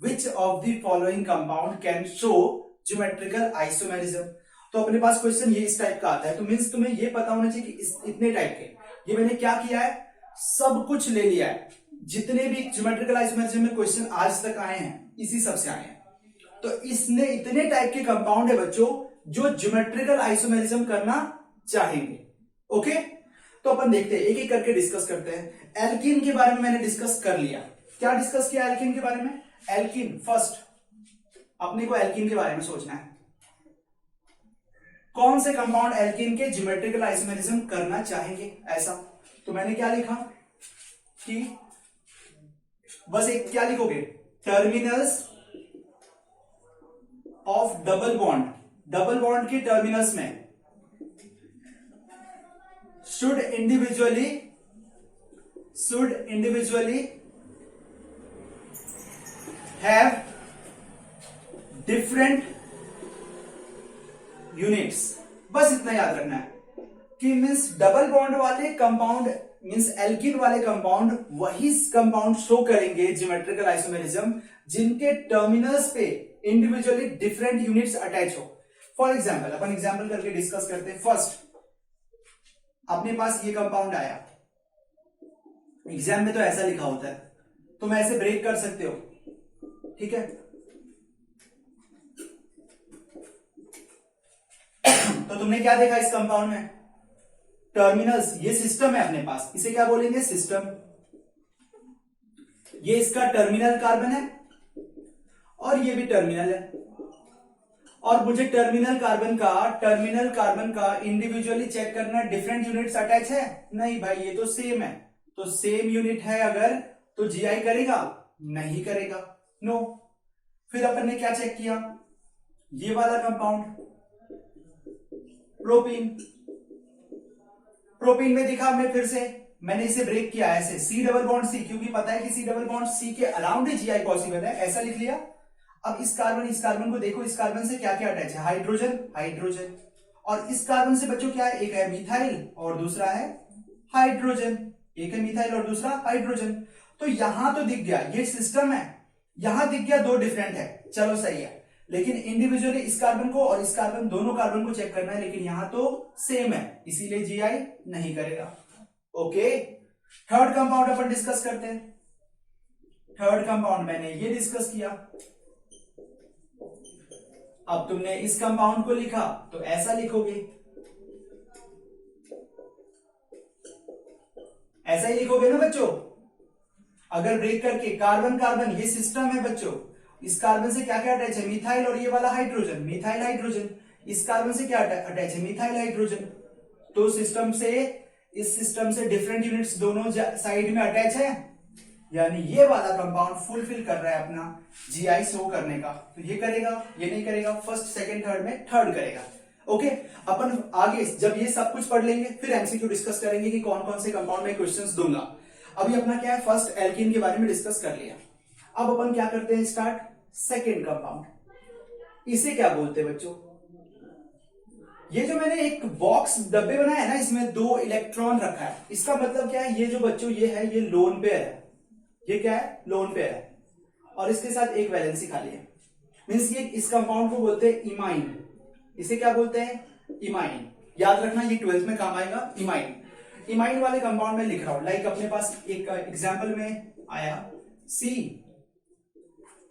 which of the following compound can show geometrical isomerism. तो अपने पास क्वेश्चन ये इस टाइप का आता है, तो मीन्स तुम्हें ये पता होना चाहिए कि इतने टाइप के, ये मैंने क्या किया है, सब कुछ ले लिया है, जितने भी ज्योमेट्रिकल आइसोमेरिज्म में क्वेश्चन आज तक आए हैं इसी सब से आए हैं। तो इसने इतने टाइप के कंपाउंड है बच्चों जो ज्योमेट्रिकल आइसोमेरिज्म करना चाहेंगे। ओके, तो अपन देखते हैं, एक एक करके डिस्कस करते हैं। एल्कीन के बारे में मैंने डिस्कस कर लिया। क्या डिस्कस किया एल्कीन के बारे में? एल्कीन, फर्स्ट अपने को एल्कीन के बारे में सोचना है, कौन से कंपाउंड एल्कीन के ज्योमेट्रिकल आइसोमेरिज्म करना चाहेंगे ऐसा। तो मैंने क्या लिखा कि बस एक क्या लिखोगे, terminals of double bond, double bond के टर्मिनल्स में should individually have different units। बस इतना याद रखना है कि मीन्स डबल बॉन्ड वाले कंपाउंड, मीन्स एल्कीन वाले कंपाउंड वही कंपाउंड शो करेंगे ज्योमेट्रिकल आइसोमेरिज्म जिनके टर्मिनल्स पे इंडिविजुअली डिफरेंट यूनिट्स अटैच हो। फॉर एग्जाम्पल, अपन एग्जाम्पल करके डिस्कस करते हैं। फर्स्ट अपने पास ये कंपाउंड आया, एग्जाम में तो ऐसा लिखा होता है, तुम ऐसे ब्रेक कर सकते हो, ठीक है। तो तुमने क्या देखा इस कंपाउंड में, टर्मिनल्स, ये सिस्टम है अपने पास, इसे क्या बोलेंगे, सिस्टम। ये इसका टर्मिनल कार्बन है और ये भी टर्मिनल है, और मुझे टर्मिनल कार्बन का इंडिविजुअली चेक करना, डिफरेंट यूनिट्स अटैच है नहीं भाई, ये तो सेम है। तो सेम यूनिट है अगर तो जीआई करेगा, नहीं करेगा, नो। फिर अपन ने क्या चेक किया, ये वाला कंपाउंड प्रोपीन, प्रोपीन में दिखा, मैं फिर से मैंने इसे ब्रेक किया ऐसे, सी डबल बॉन्ड सी, क्योंकि पता है कि सी डबल बॉन्ड सी के अराउंड ही जीआई पॉसिबल है, ऐसा लिख लिया। अब इस कार्बन को देखो, इस कार्बन से क्या क्या अटैच है, हाइड्रोजन, और इस कार्बन से बच्चों क्या है, एक है मिथाइल और दूसरा है हाइड्रोजन, एक है मिथाइल और दूसरा हाइड्रोजन। तो यहां तो दिख गया, ये सिस्टम है, यहां दिख गया दो डिफरेंट है, चलो सही है, लेकिन इंडिविजुअली इस कार्बन को और इस कार्बन, दोनों कार्बन को चेक करना है, लेकिन यहां तो सेम है, इसीलिए जीआई नहीं करेगा। ओके, थर्ड कंपाउंड अपन डिस्कस करते हैं। थर्ड कंपाउंड मैंने ये डिस्कस किया। अब तुमने इस कंपाउंड को लिखा तो ऐसा लिखोगे, ऐसा ही लिखोगे ना बच्चों। अगर ब्रेक करके कार्बन, ये सिस्टम है बच्चों, इस कार्बन से क्या क्या अटैच है, मिथाइल, और ये वाला हाइड्रोजन, मिथाइल हाइड्रोजन, इस कार्बन से क्या अटैच है, मिथाइल हाइड्रोजन। तो इस सिस्टम से डिफरेंट यूनिट्स दोनों साइड में अटैच है, यानी ये वाला कंपाउंड फुलफिल कर रहा है अपना जीआई शो करने का, तो ये करेगा, ये नहीं करेगा, फर्स्ट सेकंड थर्ड में थर्ड करेगा। ओके, अपन आगे जब ये सब कुछ पढ़ लेंगे फिर एमसीक्यू डिस्कस करेंगे कि कौन कौन से कंपाउंड में क्वेश्चंस दूंगा। अभी अपना क्या है, फर्स्ट एल्कीन के बारे में डिस्कस कर लिया। अब अपन क्या करते हैं, स्टार्ट सेकेंड कंपाउंड। इसे क्या बोलते हैं बच्चों, ये जो मैंने एक बॉक्स डब्बे बनाया है ना, इसमें 2 इलेक्ट्रॉन रखा है, इसका मतलब क्या है, ये जो बच्चों ये है, ये लोन पेयर है, ये क्या है, लोन पेयर है, और इसके साथ एक वैलेंसी खाली है, मींस ये इस कंपाउंड को बोलते हैं इमाइन। इसे क्या बोलते हैं, इमाइन। याद रखना, ये 12th में काम आएगा, इमाइन। इमाइन वाले कंपाउंड में लिख रहा हूं, लाइक अपने पास एक एग्जाम्पल में आया, सी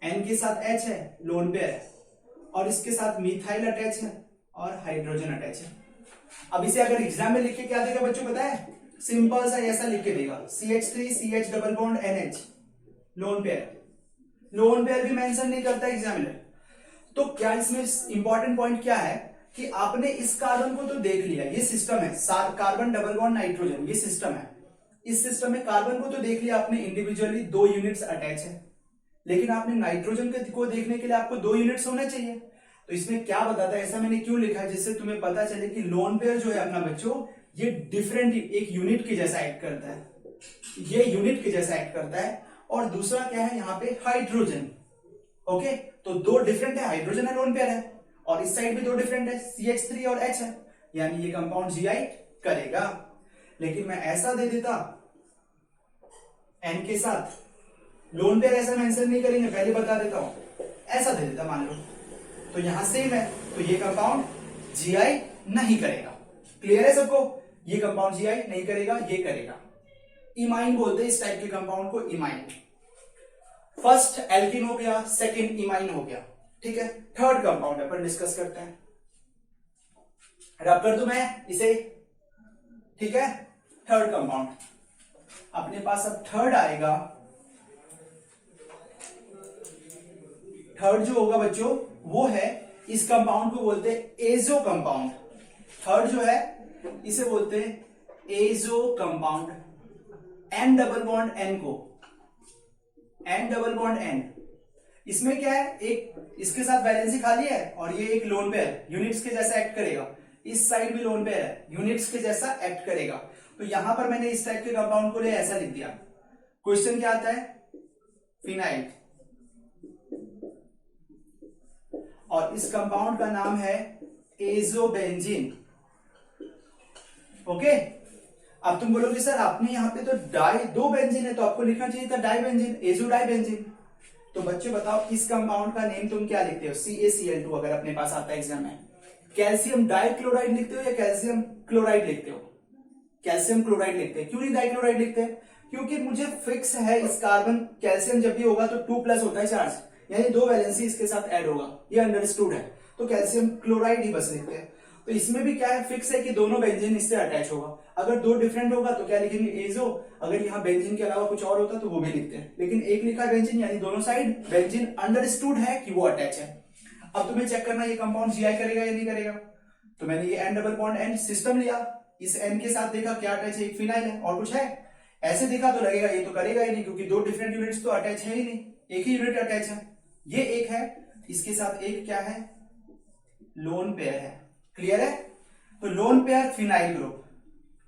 एन के साथ एच है, लोन पेयर है, और इसके साथ मिथाइल अटैच है और हाइड्रोजन अटैच है। अब इसे अगर एग्जाम में लिख के क्या देगा बच्चों पता है, सिंपल सा ऐसा लिख के देगा, CH3 CH double bond NH, lone pair. Lone pair भी मेंशन नहीं करता एग्जामिनर। तो क्या इसमें इंपॉर्टेंट पॉइंट क्या है कि आपने इस कार्बन को तो देख लिया, ये सिस्टम है, कार्बन डबल बॉन्ड नाइट्रोजन, ये सिस्टम है। इस सिस्टम में कार्बन को तो देख लिया आपने, इंडिविजुअली 2 यूनिट्स अटैच है, लेकिन आपने नाइट्रोजन को देखने के लिए आपको 2 यूनिट्स होना चाहिए। तो इसमें क्या बताता है, ऐसा मैंने क्यों लिखा है, जिससे तुम्हें पता चले कि लोन पेयर जो है अपना बच्चों, ये डिफरेंट एक यूनिट के जैसा एक्ट करता है, ये यूनिट के जैसा एक्ट करता है। और दूसरा क्या है यहाँ पे, हाइड्रोजन। ओके, तो 2 डिफरेंट है, हाइड्रोजन है, लोन पेयर है, और इस साइड भी 2 डिफरेंट है, CH3 और H है, यानी ये कंपाउंड जीआई करेगा। लेकिन मैं ऐसा दे देता N के साथ, लोन पेयर ऐसा मेंशन नहीं करेंगे, पहले बता देता हूं, ऐसा दे देता मान लो, तो यहां सेम है, तो ये कंपाउंड जीआई नहीं करेगा। क्लियर है सबको? ये कंपाउंड जीआई नहीं करेगा, ये करेगा। इमाइन बोलते हैं इस टाइप के कंपाउंड को, इमाइन। फर्स्ट एल्किन हो गया, सेकंड इमाइन हो गया, ठीक है। थर्ड कंपाउंड अपन डिस्कस करते हैं। रब कर दूं मैं इसे, ठीक है। थर्ड कंपाउंड अपने पास अब थर्ड आएगा। थर्ड जो होगा बच्चों वो है, इस कंपाउंड को बोलते हैं एजो कंपाउंड। थर्ड जो है इसे बोलते हैं azo compound. N double bond N को, एन डबल बॉन्ड एन, इसमें क्या है, एक इसके साथ वैलेंसी खाली है और ये एक लोन पेयर यूनिट्स के जैसा एक्ट करेगा। इस साइड भी लोन पेयर है, यूनिट्स के जैसा एक्ट करेगा। तो यहां पर मैंने इस टाइप के कंपाउंड को ले ऐसा लिख दिया। क्वेश्चन क्या आता है, फिनाइल, और इस कंपाउंड का नाम है एजोबेंजीन। ओके, अब तुम बोलोगे सर आपने यहां पे तो दो बेंजीन है, तो आपको लिखना चाहिए था डाइबेंजीन, एजो डाइबेंजीन। तो बच्चे बताओ इस कंपाउंड का नेम तुम क्या लिखते हो? CaCl2 अगर अपने पास आता है एग्जाम में। कैल्शियम डाइक्लोराइड लिखते हो या कैल्शियम क्लोराइड लिखते हो? कैल्शियम क्लोराइड लिखते हैं। क्यों नहीं डाइक्लोराइड लिखते हैं? क्योंकि मुझे फिक्स है इस कार्बन, कैल्शियम जब भी होगा तो 2+ होता है चार्ज, यानी 2 वैलेंसी इसके साथ ऐड होगा, ये अंडरस्टूड है। तो कैल्शियम क्लोराइड ही बस लिखते हैं। तो इसमें भी क्या है, फिक्स है कि दोनों बेंजीन इससे अटैच होगा। अगर दो डिफरेंट होगा तो क्या लिखेंगे, एजो। अगर यहाँ बेंजीन के अलावा कुछ और होता तो वो भी लिखते हैं, लेकिन एक लिखा है बेंजीन, यानी दोनों साइड बेंजीन अंडरस्टूड है कि वो अटैच है। अब तुम्हें चेक करना ये कंपाउंड जीआई करेगा या नहीं करेगा। तो मैंने ये N double bond N system लिया, इस एन के साथ देखा क्या अटैच है, एक फिनाइल है और कुछ है। ऐसे देखा तो लगेगा ये तो करेगा ही नहीं, क्योंकि दो डिफरेंट यूनिट्स तो अटैच है ही नहीं, एक ही यूनिट अटैच है। ये एक है, इसके साथ एक क्या है, लोन पेयर है। क्लियर है? तो lone pair phenyl group,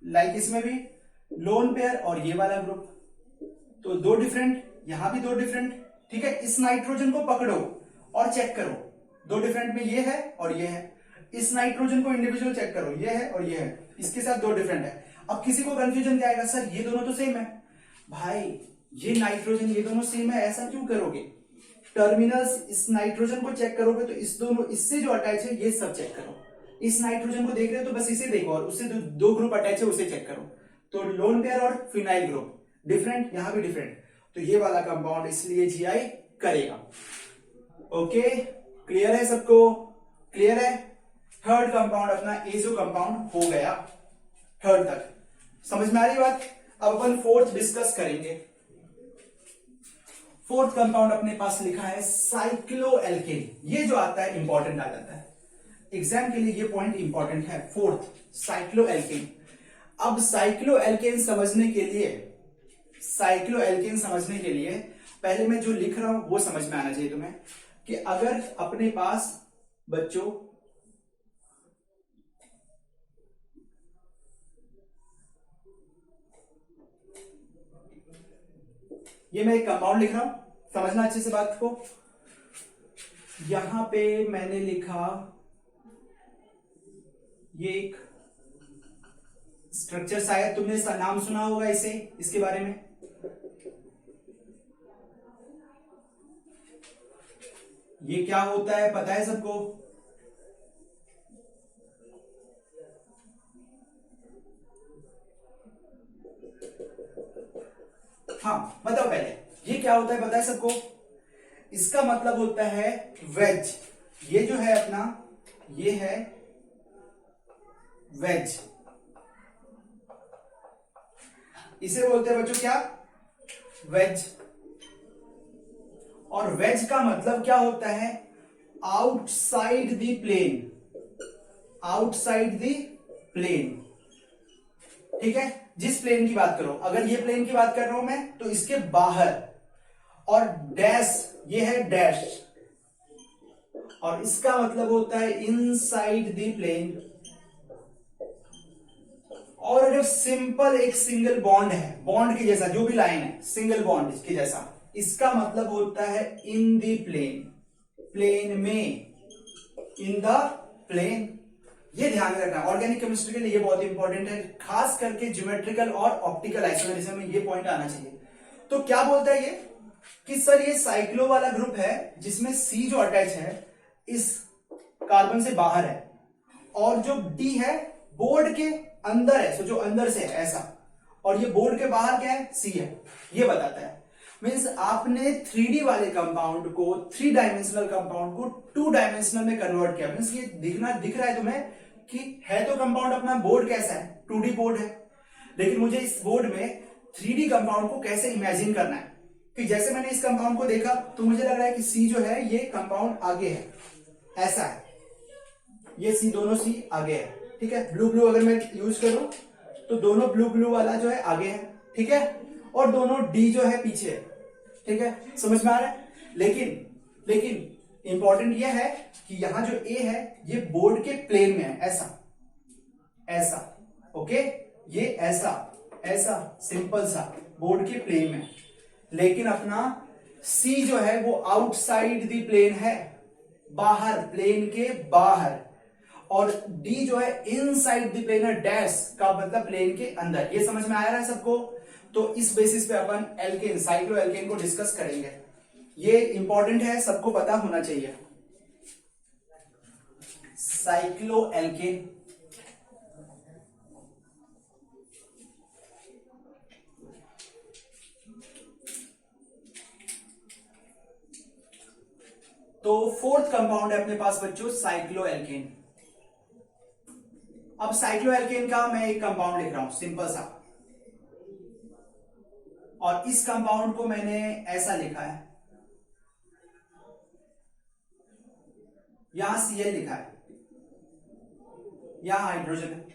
like इसमें भी लोन पेयर और ये वाला ग्रुप, तो दो डिफरेंट, यहां भी दो डिफरेंट, ठीक है। इस नाइट्रोजन को पकड़ो और चेक करो, दो डिफरेंट में ये है और ये है। इस नाइट्रोजन को इंडिविजुअल चेक करो, ये है और ये है, इसके साथ दो डिफरेंट है। अब किसी को कंफ्यूजन क्या आएगा, सर ये दोनों तो सेम है। भाई ये नाइट्रोजन ये दोनों सेम है, ऐसा क्यों करोगे? टर्मिनल्स इस नाइट्रोजन को चेक करोगे तो इस दोनों, इससे जो अटैच है ये सब चेक करो। इस नाइट्रोजन को देख रहे हो तो बस इसे देखो, और उससे दो ग्रुप अटैच है उसे चेक करो। तो लोन पेयर और फिनाइल ग्रुप डिफरेंट, यहां भी डिफरेंट, तो ये वाला कंपाउंड इसलिए जीआई करेगा। ओके, क्लियर है सबको? क्लियर है? थर्ड कंपाउंड अपना एजो कंपाउंड हो गया। थर्ड तक समझ में आ रही बात? अब अपन फोर्थ डिस्कस करेंगे। फोर्थ कंपाउंड अपने पास लिखा है साइक्लोएल्केन। ये जो आता है इंपॉर्टेंट आ जाता है एग्जाम के लिए, ये पॉइंट इंपॉर्टेंट है। Fourth cycloalkane. अब साइक्लोएल्केन समझने के लिए, साइक्लोएल्केन समझने के लिए पहले मैं जो लिख रहा हूं वो समझ में आना चाहिए तुम्हें, कि अगर अपने पास बच्चों ये मैं एक कंपाउंड लिख रहा हूं, समझना अच्छे से बात को। यहां पे मैंने लिखा ये एक स्ट्रक्चर, शायद तुमने नाम सुना होगा इसे, इसके बारे में। ये क्या होता है पता है सबको? हाँ बताओ पहले, ये क्या होता है पता है सबको? इसका मतलब होता है वेज। ये जो है अपना, ये है वेज, इसे बोलते हैं बच्चों क्या? वेज। और वेज का मतलब क्या होता है? Outside the plane, outside the plane, ठीक है। जिस प्लेन की बात करो, अगर ये प्लेन की बात कर रहा हूं मैं तो इसके बाहर, और डैश ये है डैश, और इसका मतलब होता है इनसाइड द प्लेन। और अगर सिंपल एक सिंगल बॉन्ड है, बॉन्ड के जैसा जो भी लाइन है सिंगल बॉन्ड इसके जैसा, इसका मतलब होता है इन द प्लेन, प्लेन में, इन द प्लेन। ये ध्यान रखना, ऑर्गेनिक केमिस्ट्री के लिए ये बहुत इंपॉर्टेंट है, खास करके ज्योमेट्रिकल और ऑप्टिकल आइसोमेरिज्म में ये पॉइंट आना चाहिए। तो क्या बोलता है ये कि सर ये साइक्लो वाला ग्रुप है जिसमें सी जो अटैच है इस कार्बन से बाहर है, और जो डी है बोर्ड के अंदर है, जो अंदर से है ऐसा, और ये बोर्ड के बाहर क्या है, सी है, ये बताता है। मीन्स आपने 3D वाले कंपाउंड को, 3 डायमेंशनल कंपाउंड को 2 डायमेंशनल में कन्वर्ट किया। मीन्स ये दिख रहा है तुम्हें कि है तो कंपाउंड अपना, बोर्ड कैसा है, 2D बोर्ड है, लेकिन मुझे इस बोर्ड में 3D कंपाउंड को कैसे इमेजिन करना है कि जैसे मैंने इस कंपाउंड को देखा तो मुझे लग रहा है कि सी जो है ये कंपाउंड आगे है, ऐसा है, ये सी, दोनों सी आगे है, ठीक है। ब्लू ब्लू अगर मैं यूज करूं तो दोनों ब्लू ब्लू वाला जो है आगे है, ठीक है, और दोनों डी जो है पीछे है, ठीक है, समझ में आ रहा है। लेकिन इंपॉर्टेंट यह है कि यहां जो ए है ये बोर्ड के प्लेन में है, ऐसा, ओके, ये ऐसा सिंपल सा बोर्ड के प्लेन में, लेकिन अपना सी जो है वो आउटसाइड द प्लेन है, बाहर, प्लेन के बाहर, और डी जो है इनसाइड द प्लेन है, डैश का मतलब प्लेन के अंदर। ये समझ में आ रहा है सबको? तो इस बेसिस पे अपन एल्केन, साइक्लो एल्केन को डिस्कस करेंगे। ये इंपॉर्टेंट है, सबको पता होना चाहिए। साइक्लो एल्केन, तो 4th कंपाउंड है अपने पास बच्चों, साइक्लो एल्केन। अब साइक्लो एल्केन का मैं एक कंपाउंड लिख रहा हूं सिंपल सा, और इस कंपाउंड को मैंने ऐसा लिखा है, यहां Cl लिखा है, यहां हाइड्रोजन है,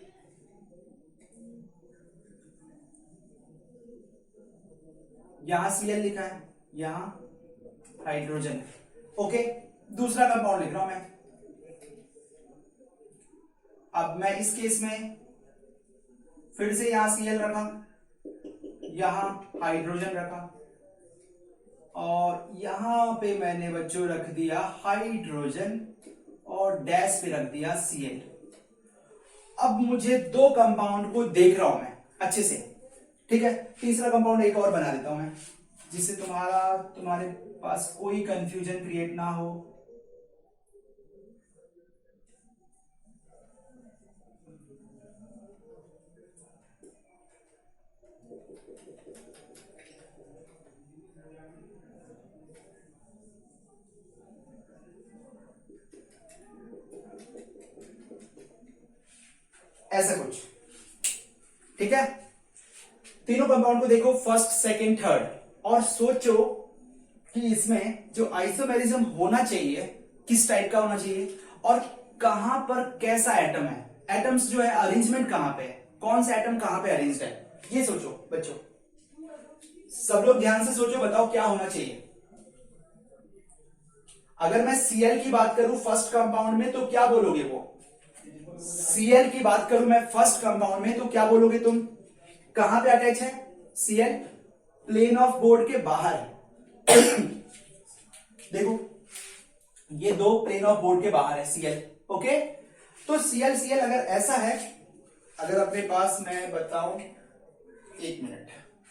यहां Cl लिखा है, यहां हाइड्रोजन है, ओके। दूसरा कंपाउंड लिख रहा हूं मैं। अब मैं इस केस में फिर से यहां Cl रखा, यहां हाइड्रोजन रखा, और यहां पे मैंने बच्चों रख दिया हाइड्रोजन और डैश पे रख दिया Cl। अब मुझे 2 कंपाउंड को देख रहा हूं मैं अच्छे से, ठीक है। तीसरा कंपाउंड एक और बना देता हूं मैं, जिससे तुम्हारे पास कोई कंफ्यूजन क्रिएट ना हो। ऐसा कुछ, ठीक है। तीनों कंपाउंड को देखो, फर्स्ट, सेकंड, थर्ड, और सोचो कि इसमें जो आइसोमेरिज्म होना चाहिए किस टाइप का होना चाहिए, और कहां पर कैसा एटम है, एटम्स जो है अरेंजमेंट कहां पे है, कौन सा एटम कहां पे अरेंज्ड है, ये सोचो बच्चों। सब लोग ध्यान से सोचो, बताओ क्या होना चाहिए। अगर मैं Cl की बात करूं फर्स्ट कंपाउंड में तो क्या बोलोगे वो? Cl की बात करूं मैं फर्स्ट कंपाउंड में तो क्या बोलोगे तुम? कहां पे अटैच है Cl? प्लेन ऑफ बोर्ड के बाहर है। देखो ये 2 प्लेन ऑफ बोर्ड के बाहर है Cl, ओके। तो Cl अगर ऐसा है, अगर अपने पास मैं बताऊं, 1 मिनट,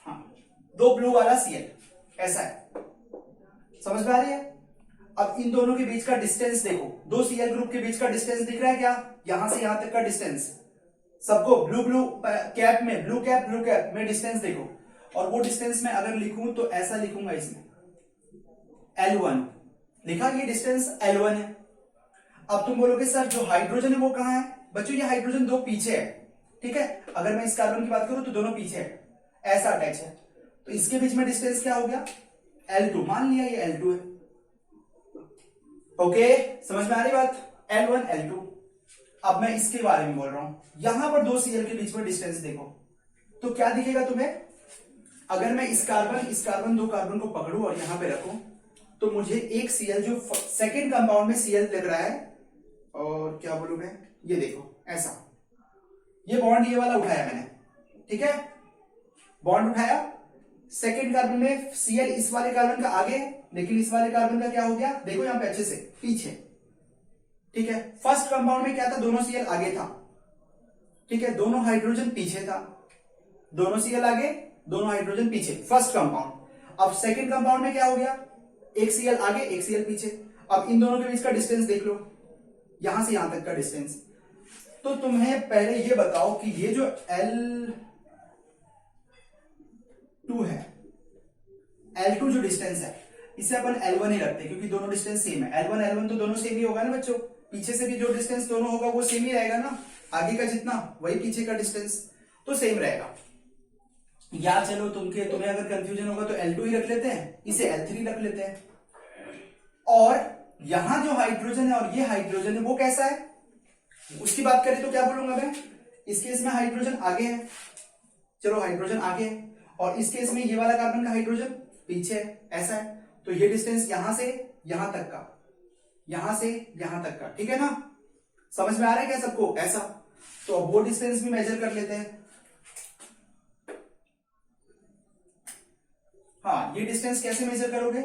हाँ, 2 ब्लू वाला Cl ऐसा है, समझ में आ रही है? अब इन दोनों के बीच का डिस्टेंस देखो, 2 Cl ग्रुप के बीच का डिस्टेंस दिख रहा है क्या? यहां से यहां तक का डिस्टेंस सबको, ब्लू कैप में डिस्टेंस देखो, और वो डिस्टेंस में अगर लिखूं तो ऐसा लिखूंगा, इसमें L1 लिखा, ये डिस्टेंस L1 है। अब तुम बोलोगे सर जो हाइड्रोजन है वो कहां है? बच्चों ये हाइड्रोजन 2 पीछे है, ठीक है। अगर मैं इस कार्बन की बात करूं तो दोनों पीछे है, ऐसा अटैच है, तो इसके बीच में डिस्टेंस क्या हो गया? L2, मान लिया ये L2 है, ओके। समझ में आ रही बात? L1 L2। अब मैं इसके बारे में बोल रहा हूं, यहां पर 2 Cl के बीच में डिस्टेंस देखो तो क्या दिखेगा तुम्हें? अगर मैं इस कार्बन 2 कार्बन को पकड़ूं और यहां पे रखूं तो मुझे एक Cl जो सेकंड कंपाउंड में Cl लग रहा है, और क्या बोलूं मैं, ये देखो ऐसा, ये बॉन्ड ये वाला उठाया मैंने, ठीक है, बॉन्ड उठाया, सेकंड कार्बन में Cl इस वाले कार्बन का आगे है, लेकिन इस वाले कार्बन का क्या हो गया? देखो यहां पे अच्छे से पीछे, ठीक है। फर्स्ट कंपाउंड में क्या था? दोनों Cl आगे था, ठीक है, दोनों हाइड्रोजन पीछे था, दोनों Cl आगे, दोनों हाइड्रोजन पीछे, फर्स्ट कंपाउंड। अब सेकंड कंपाउंड में क्या हो गया? एक Cl आगे, एक Cl पीछे। अब इन दोनों के बीच का डिस्टेंस देख लो, यहां से यहां तक का डिस्टेंस, तो तुम्हें पहले ये बताओ कि ये जो L2 है, L2 जो डिस्टेंस है इसे अपन L1 ही रखते हैं क्योंकि दोनों डिस्टेंस सेम है। L1 तो दोनों सेम ही होगा ना बच्चों, पीछे से भी जो डिस्टेंस दोनों होगा वो सेम ही रहेगा ना, आगे का जितना वही पीछे का डिस्टेंस तो सेम रहेगा। या चलो तुम्हें अगर कंफ्यूजन होगा तो L2 ही रख लेते हैं, इसे L3 रख लेते हैं। और यहां जो हाइड्रोजन है और ये हाइड्रोजन है वो कैसा है उसकी बात करें तो क्या बोलूंगा मैं, इस केस में हाइड्रोजन आगे है, चलो हाइड्रोजन आगे है, और इस केस में ये वाला कार्बन का हाइड्रोजन पीछे है, ऐसा है। तो ये डिस्टेंस यहां से यहां तक का, यहां से यहां तक का, ठीक है ना, समझ में आ रहा है क्या सबको, ऐसा। तो अब वो डिस्टेंस भी मेजर कर लेते हैं। हाँ, ये डिस्टेंस कैसे मेजर करोगे,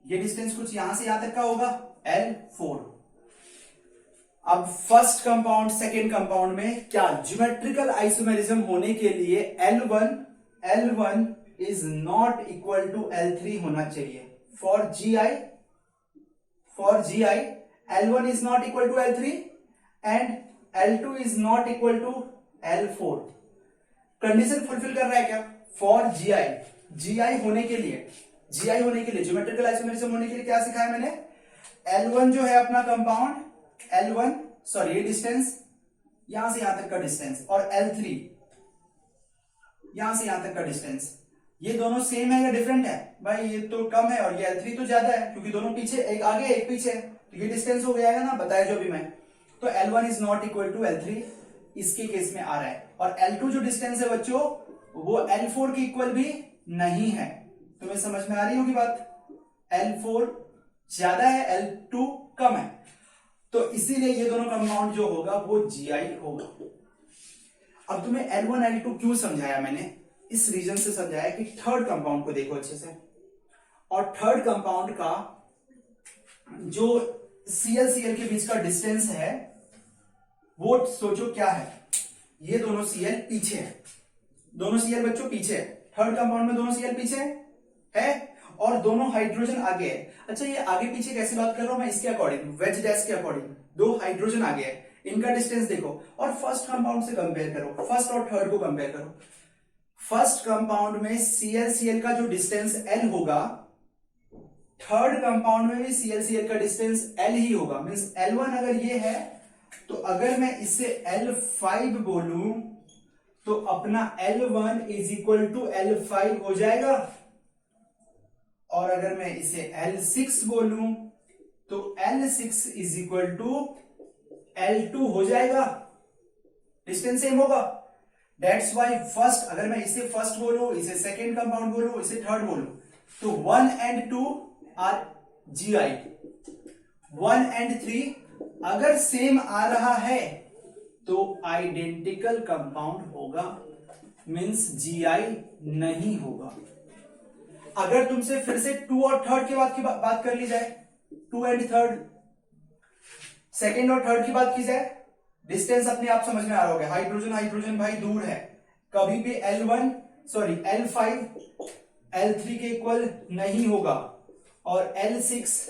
ये डिस्टेंस कुछ यहां से यहां तक का होगा, L4। अब फर्स्ट कंपाउंड सेकेंड कंपाउंड में क्या ज्योमेट्रिकल आइसोमेरिज्म होने के लिए L1 is not equal to L3 होना चाहिए। For GI L1 is not equal to L3 and L2 is not equal to L4। Condition fulfil कर रहा है क्या, फॉर GI होने के लिए ज्योमेट्रिकल आइसोमेरिज्म होने के लिए क्या सिखाया मैंने, L1 जो है अपना कंपाउंड, ये डिस्टेंस यहां से यहां तक का डिस्टेंस, और L3 यहां से यहां तक का डिस्टेंस, ये दोनों सेम है या डिफरेंट है, भाई ये तो कम है और ये L3 तो ज्यादा है क्योंकि दोनों पीछे, एक आगे एक पीछे है, तो ये डिस्टेंस हो गया है ना, बताया जो भी मैं। तो L1 is not equal to L3 इसके केस में आ रहा है, और L2 जो डिस्टेंस है बच्चों वो L4 के इक्वल भी नहीं है। तुम्हें समझ में आ रही होगी बात, L4 ज्यादा है, L2 कम है, तो इसीलिए ये दोनों कंपाउंड जो होगा वो GI होगा। अब तुम्हें L1 L2 क्यों समझाया मैंने, इस रीजन से समझाया कि थर्ड कंपाउंड को देखो अच्छे से, और थर्ड कंपाउंड का जो Cl के बीच का डिस्टेंस है वो सोचो क्या है, ये दोनों Cl पीछे है, दोनों Cl बच्चों पीछे है, थर्ड कंपाउंड में दोनों Cl पीछे है और दोनों हाइड्रोजन आगे है। अच्छा, ये आगे पीछे कैसे बात कर रहा हूं मैं, इसके अकॉर्डिंग, वेज डैश के अकॉर्डिंग, दो हाइड्रोजन आगे है, इनका डिस्टेंस देखो और फर्स्ट कंपाउंड से कंपेयर करो, फर्स्ट और थर्ड को कंपेयर करो। फर्स्ट कंपाउंड में Cl का जो डिस्टेंस L होगा, थर्ड कंपाउंड में भी Cl का डिस्टेंस L ही होगा। मींस L1 अगर ये है तो अगर मैं इसे L5 बोलूं तो अपना L1 is equal to L5 हो जाएगा, और अगर मैं इसे L6 बोलूं तो L6 is equal to L2 हो जाएगा, डिस्टेंस सेम होगा। That's why फर्स्ट, अगर मैं इसे फर्स्ट बोलूं, इसे सेकेंड कंपाउंड बोलूं, इसे थर्ड बोलूं, तो 1 and 2 आर GI, 1 and 3 अगर सेम आ रहा है तो आइडेंटिकल कंपाउंड होगा, मींस GI नहीं होगा। अगर तुमसे फिर से 2 और थर्ड के बात कर ली जाए, 2 and थर्ड, सेकेंड और थर्ड की बात की जाए, डिस्टेंस अपने आप समझ में आ रहा होगा, हाइड्रोजन भाई दूर है, कभी भी L5 L3 के इक्वल नहीं होगा और L6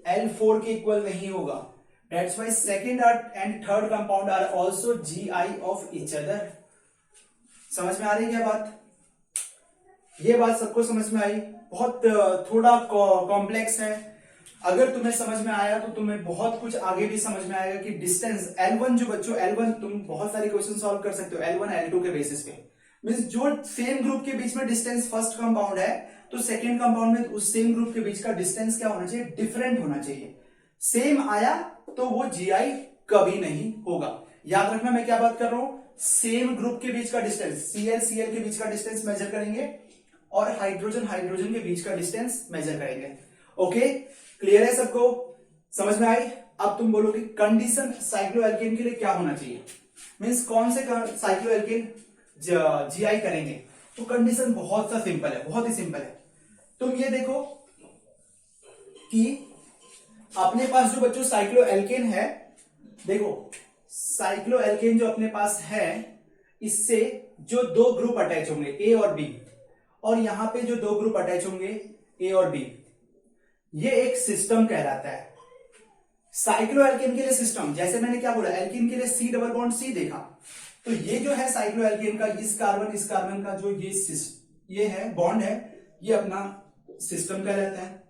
L4 के इक्वल नहीं होगा। That's why second and third compound are also GI of each other। समझ में आ रही है क्या बात, ये बात सबको समझ में आई, बहुत थोड़ा कॉम्प्लेक्स है, अगर तुम्हें समझ में आया तो तुम्हें बहुत कुछ आगे भी समझ में आएगा कि डिस्टेंस L1 जो बच्चों, L1 तुम बहुत सारे क्वेश्चन सॉल्व कर सकते हो L1 L2 के बेसिस पे, मींस जो सेम ग्रुप के बीच में डिस्टेंस फर्स्ट कंपाउंड है तो सेकेंड कंपाउंड में उस सेम ग्रुप के बीच का डिस्टेंस क्या होना चाहिए, डिफरेंट होना चाहिए। सेम आया तो वो GI कभी नहीं होगा। याद रखना मैं क्या बात कर रहा हूं, सेम ग्रुप के बीच का डिस्टेंस, Cl के बीच का डिस्टेंस मेजर करेंगे और हाइड्रोजन के बीच का डिस्टेंस मेजर करेंगे। ओके, क्लियर है सबको, समझ में आई। अब तुम बोलोगे कंडीशन साइक्लोएल्केन के लिए क्या होना चाहिए, मींस कौन से साइक्लोएल्केन GI करेंगे, तो कंडीशन बहुत सा सिंपल है, बहुत ही सिंपल है। तुम ये देखो कि अपने पास जो बच्चों साइक्लोएल्केन है, देखो साइक्लोएल्केन जो अपने पास है, इससे जो दो ग्रुप अटैच होंगे A और B, और यहां पे जो दो ग्रुप अटैच होंगे A और B, ये एक सिस्टम कहलाता है। साइक्लो एल्केन के लिए सिस्टम, जैसे मैंने क्या बोला, एल्केन के लिए C डबल बॉन्ड C देखा, तो ये जो है साइक्लो एल्केन का इस कार्बन का जो ये है बॉन्ड है, ये अपना सिस्टम कहलाता है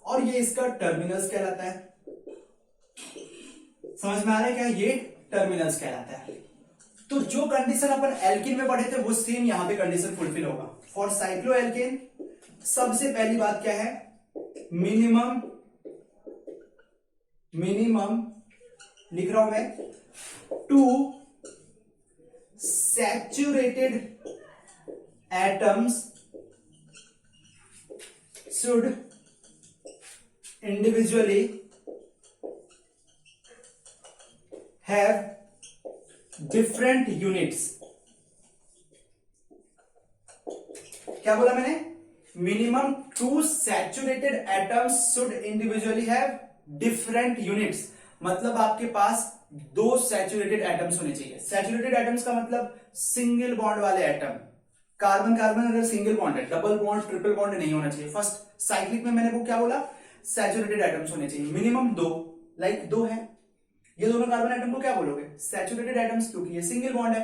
और ये इसका टर्मिनल्स कहलाता है। समझ में आ रहा है क्या, ये टर्मिनल्स कहलाता है। तो जो कंडीशन अपन एल्केन में पढ़े थे वो सेम यहां पे कंडीशन फुलफिल होगा। फॉर साइक्लो एल्केन सबसे पहली बात क्या है, मिनिमम लिख रहा हूं मैं, 2 saturated atoms should individually have different units। क्या बोला मैंने, minimum 2 saturated atoms should individually have different units, मतलब आपके पास 2 सैचुरेटेड एटम्स होने चाहिए। सैचुरेटेड एटम्स का मतलब सिंगल बॉन्ड वाले एटम, कार्बन कार्बन अगर सिंगल बॉन्ड है, डबल बॉन्ड ट्रिपल बॉन्ड नहीं होना चाहिए। फर्स्ट साइक्लिक में मैंने वो क्या बोला, सैचुरेटेड एटम्स होने चाहिए, मिनिमम 2, लाइक 2 है, ये दोनों कार्बन एटम को क्या बोलोगे, सैचुरेटेड एटम्स, क्योंकि ये सिंगल बॉन्ड है।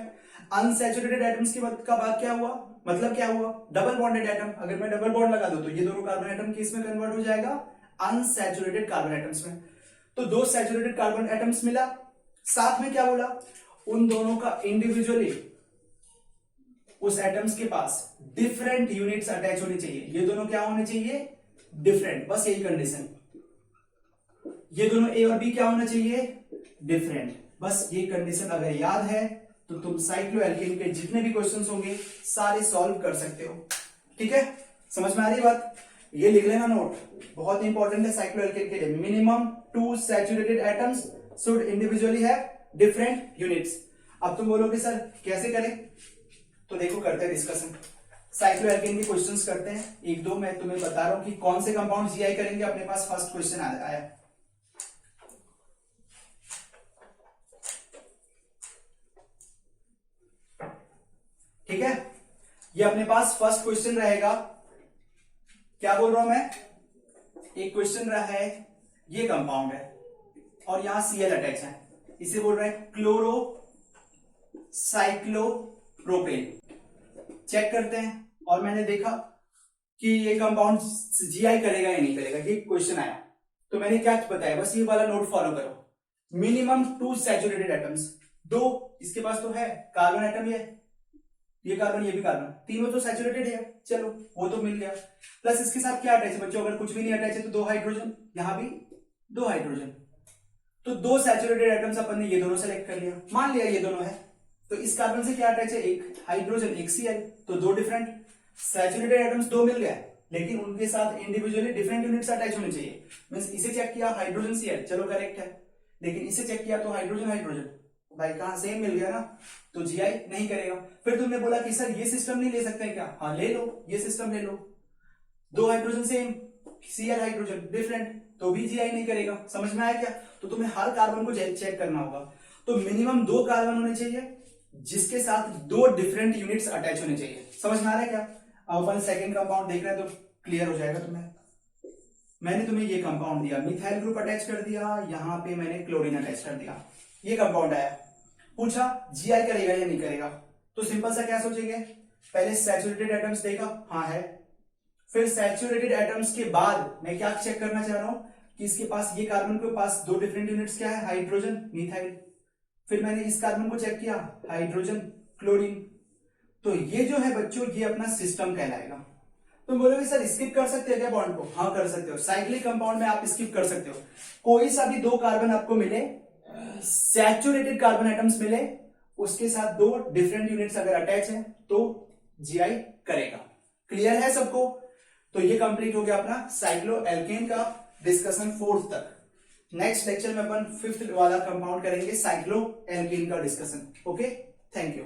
अनसैचुरेटेड एटम्स का बात क्या हुआ, मतलब क्या हुआ, डबल बॉन्डेड एटम, अगर मैं डबल बॉन्ड लगा दूं तो ये दोनों कार्बन एटम किस में कन्वर्ट हो जाएगा, अनसैचुरेटेड कार्बन एटम्स में। तो 2 सैचुरेटेड कार्बन एटम्स मिला, साथ में क्या बोला, उन दोनों का इंडिविजुअली उस एटम्स के पास डिफरेंट यूनिट्स अटैच होनी चाहिए, ये दोनों क्या होने चाहिए, डिफरेंट, बस यही कंडीशन। ये दोनों ए और बी क्या होना चाहिए, डिफरेंट, बस ये कंडीशन अगर याद है तो तुम साइक्लो एल्केन के जितने भी क्वेश्चंस होंगे सारे सॉल्व कर सकते हो। ठीक है, समझ में आ रही बात, ये लिख लेना नोट, बहुत इंपॉर्टेंट है साइक्लो एल्केन के लिए। Minimum 2 saturated atoms should individually have different units. अब तुम बोलोगे सर कैसे करें, तो देखो करते हैं डिस्कशन, साइक्लो एल्केन के क्वेश्चंस करते हैं, 1-2 मैं तुम्हें बता रहा हूं कि कौन से कंपाउंड जीआई करेंगे। अपने पास फर्स्ट क्वेश्चन आया, ठीक है, ये अपने पास फर्स्ट क्वेश्चन रहेगा। क्या बोल रहा हूं मैं, एक क्वेश्चन रहा है, ये कंपाउंड है और यहां Cl अटैच है, इसे बोल रहे हैं क्लोरो साइक्लोप्रोपेन। चेक करते हैं, और मैंने देखा कि ये कंपाउंड जीआई करेगा या नहीं करेगा, ये क्वेश्चन आया, तो मैंने क्या बताया, बस ये वाला नोट फॉलो करो। मिनिमम 2 सैचुरेटेड एटम्स, 2 इसके पास तो है, कार्बन एटम ये कार्बन ये भी कार्बन, तीनों तो सैचुरेटेड है, चलो वो तो मिल गया। प्लस इसके साथ क्या अटैच है बच्चों, अगर कुछ भी नहीं अटैच है तो 2 हाइड्रोजन, यहां भी 2 हाइड्रोजन, तो 2 सैचुरेटेड एटम्स अपन ने ये दोनों सेलेक्ट कर लिया, मान लिया ये दोनों है, तो इस कार्बन से क्या अटैच है, एक हाइड्रोजन एक Cl, तो 2 डिफरेंट सैचुरेटेड एटम्स 2 मिल गए, लेकिन उनके साथ इंडिविजुअली डिफरेंट यूनिट्स अटैच होने चाहिए। मींस इसे चेक किया हाइड्रोजन Cl, चलो करेक्ट है, लेकिन इसे चेक किया तो हाइड्रोजन हाइड्रोजन, भाई कहां सेम मिल गया ना, तो जीआई नहीं करेगा। फिर तुमने बोला कि सर ये सिस्टम नहीं ले सकते क्या, हाँ ले लो, ये सिस्टम ले लो, 2 hydrogen same, Cl hydrogen different, तो भी जीआई नहीं करेगा। समझ में आया क्या, तो तुम्हें हर कार्बन को चेक करना होगा। तो मिनिमम 2 कार्बन होने चाहिए जिसके साथ 2 डिफरेंट यूनिट्स अटैच होने चाहिए। समझ में आ रहा है क्या, अब अपन सेकंड कंपाउंड देख रहे हैं तो क्लियर हो जाएगा तुम्हें। मैंने तुम्हें ये कंपाउंड दिया, मिथाइल ग्रुप अटैच कर दिया, यहां पे मैंने क्लोरीन अटैच कर दिया, ये कंपाउंड आया, पूछा जीआई करेगा या नहीं करेगा, तो सिंपल सा क्या सोचेंगे, पहले सैचुरेटेड एटम्स देखा, हाँ है, फिर सैचुरेटेड एटम्स के बाद मैं क्या चेक करना चाह रहा हूं कि इसके पास, ये कार्बन के पास 2 डिफरेंट यूनिट्स क्या है, हाइड्रोजन मिथाइल, फिर मैंने इस कार्बन को चेक किया, हाइड्रोजन क्लोरीन, तो ये जो है बच्चों ये अपना सिस्टम कहलाएगा। तुम बोलोगे सर स्किप कर सकते हो क्या बॉन्ड को, हाँ कर सकते हो, साइक्लिक कंपाउंड में आप स्किप कर सकते हो, कोई सा भी 2 कार्बन आपको मिले, सैचुरेटेड कार्बन एटम्स मिले, उसके साथ 2 डिफरेंट यूनिट्स अगर अटैच है तो जीआई करेगा। क्लियर है सबको, तो ये कंप्लीट हो गया अपना साइक्लो एल्केन का डिस्कशन 4th तक। नेक्स्ट लेक्चर में अपन 5th वाला कंपाउंड करेंगे, साइक्लो एल्केन का डिस्कशन। Okay, thank you.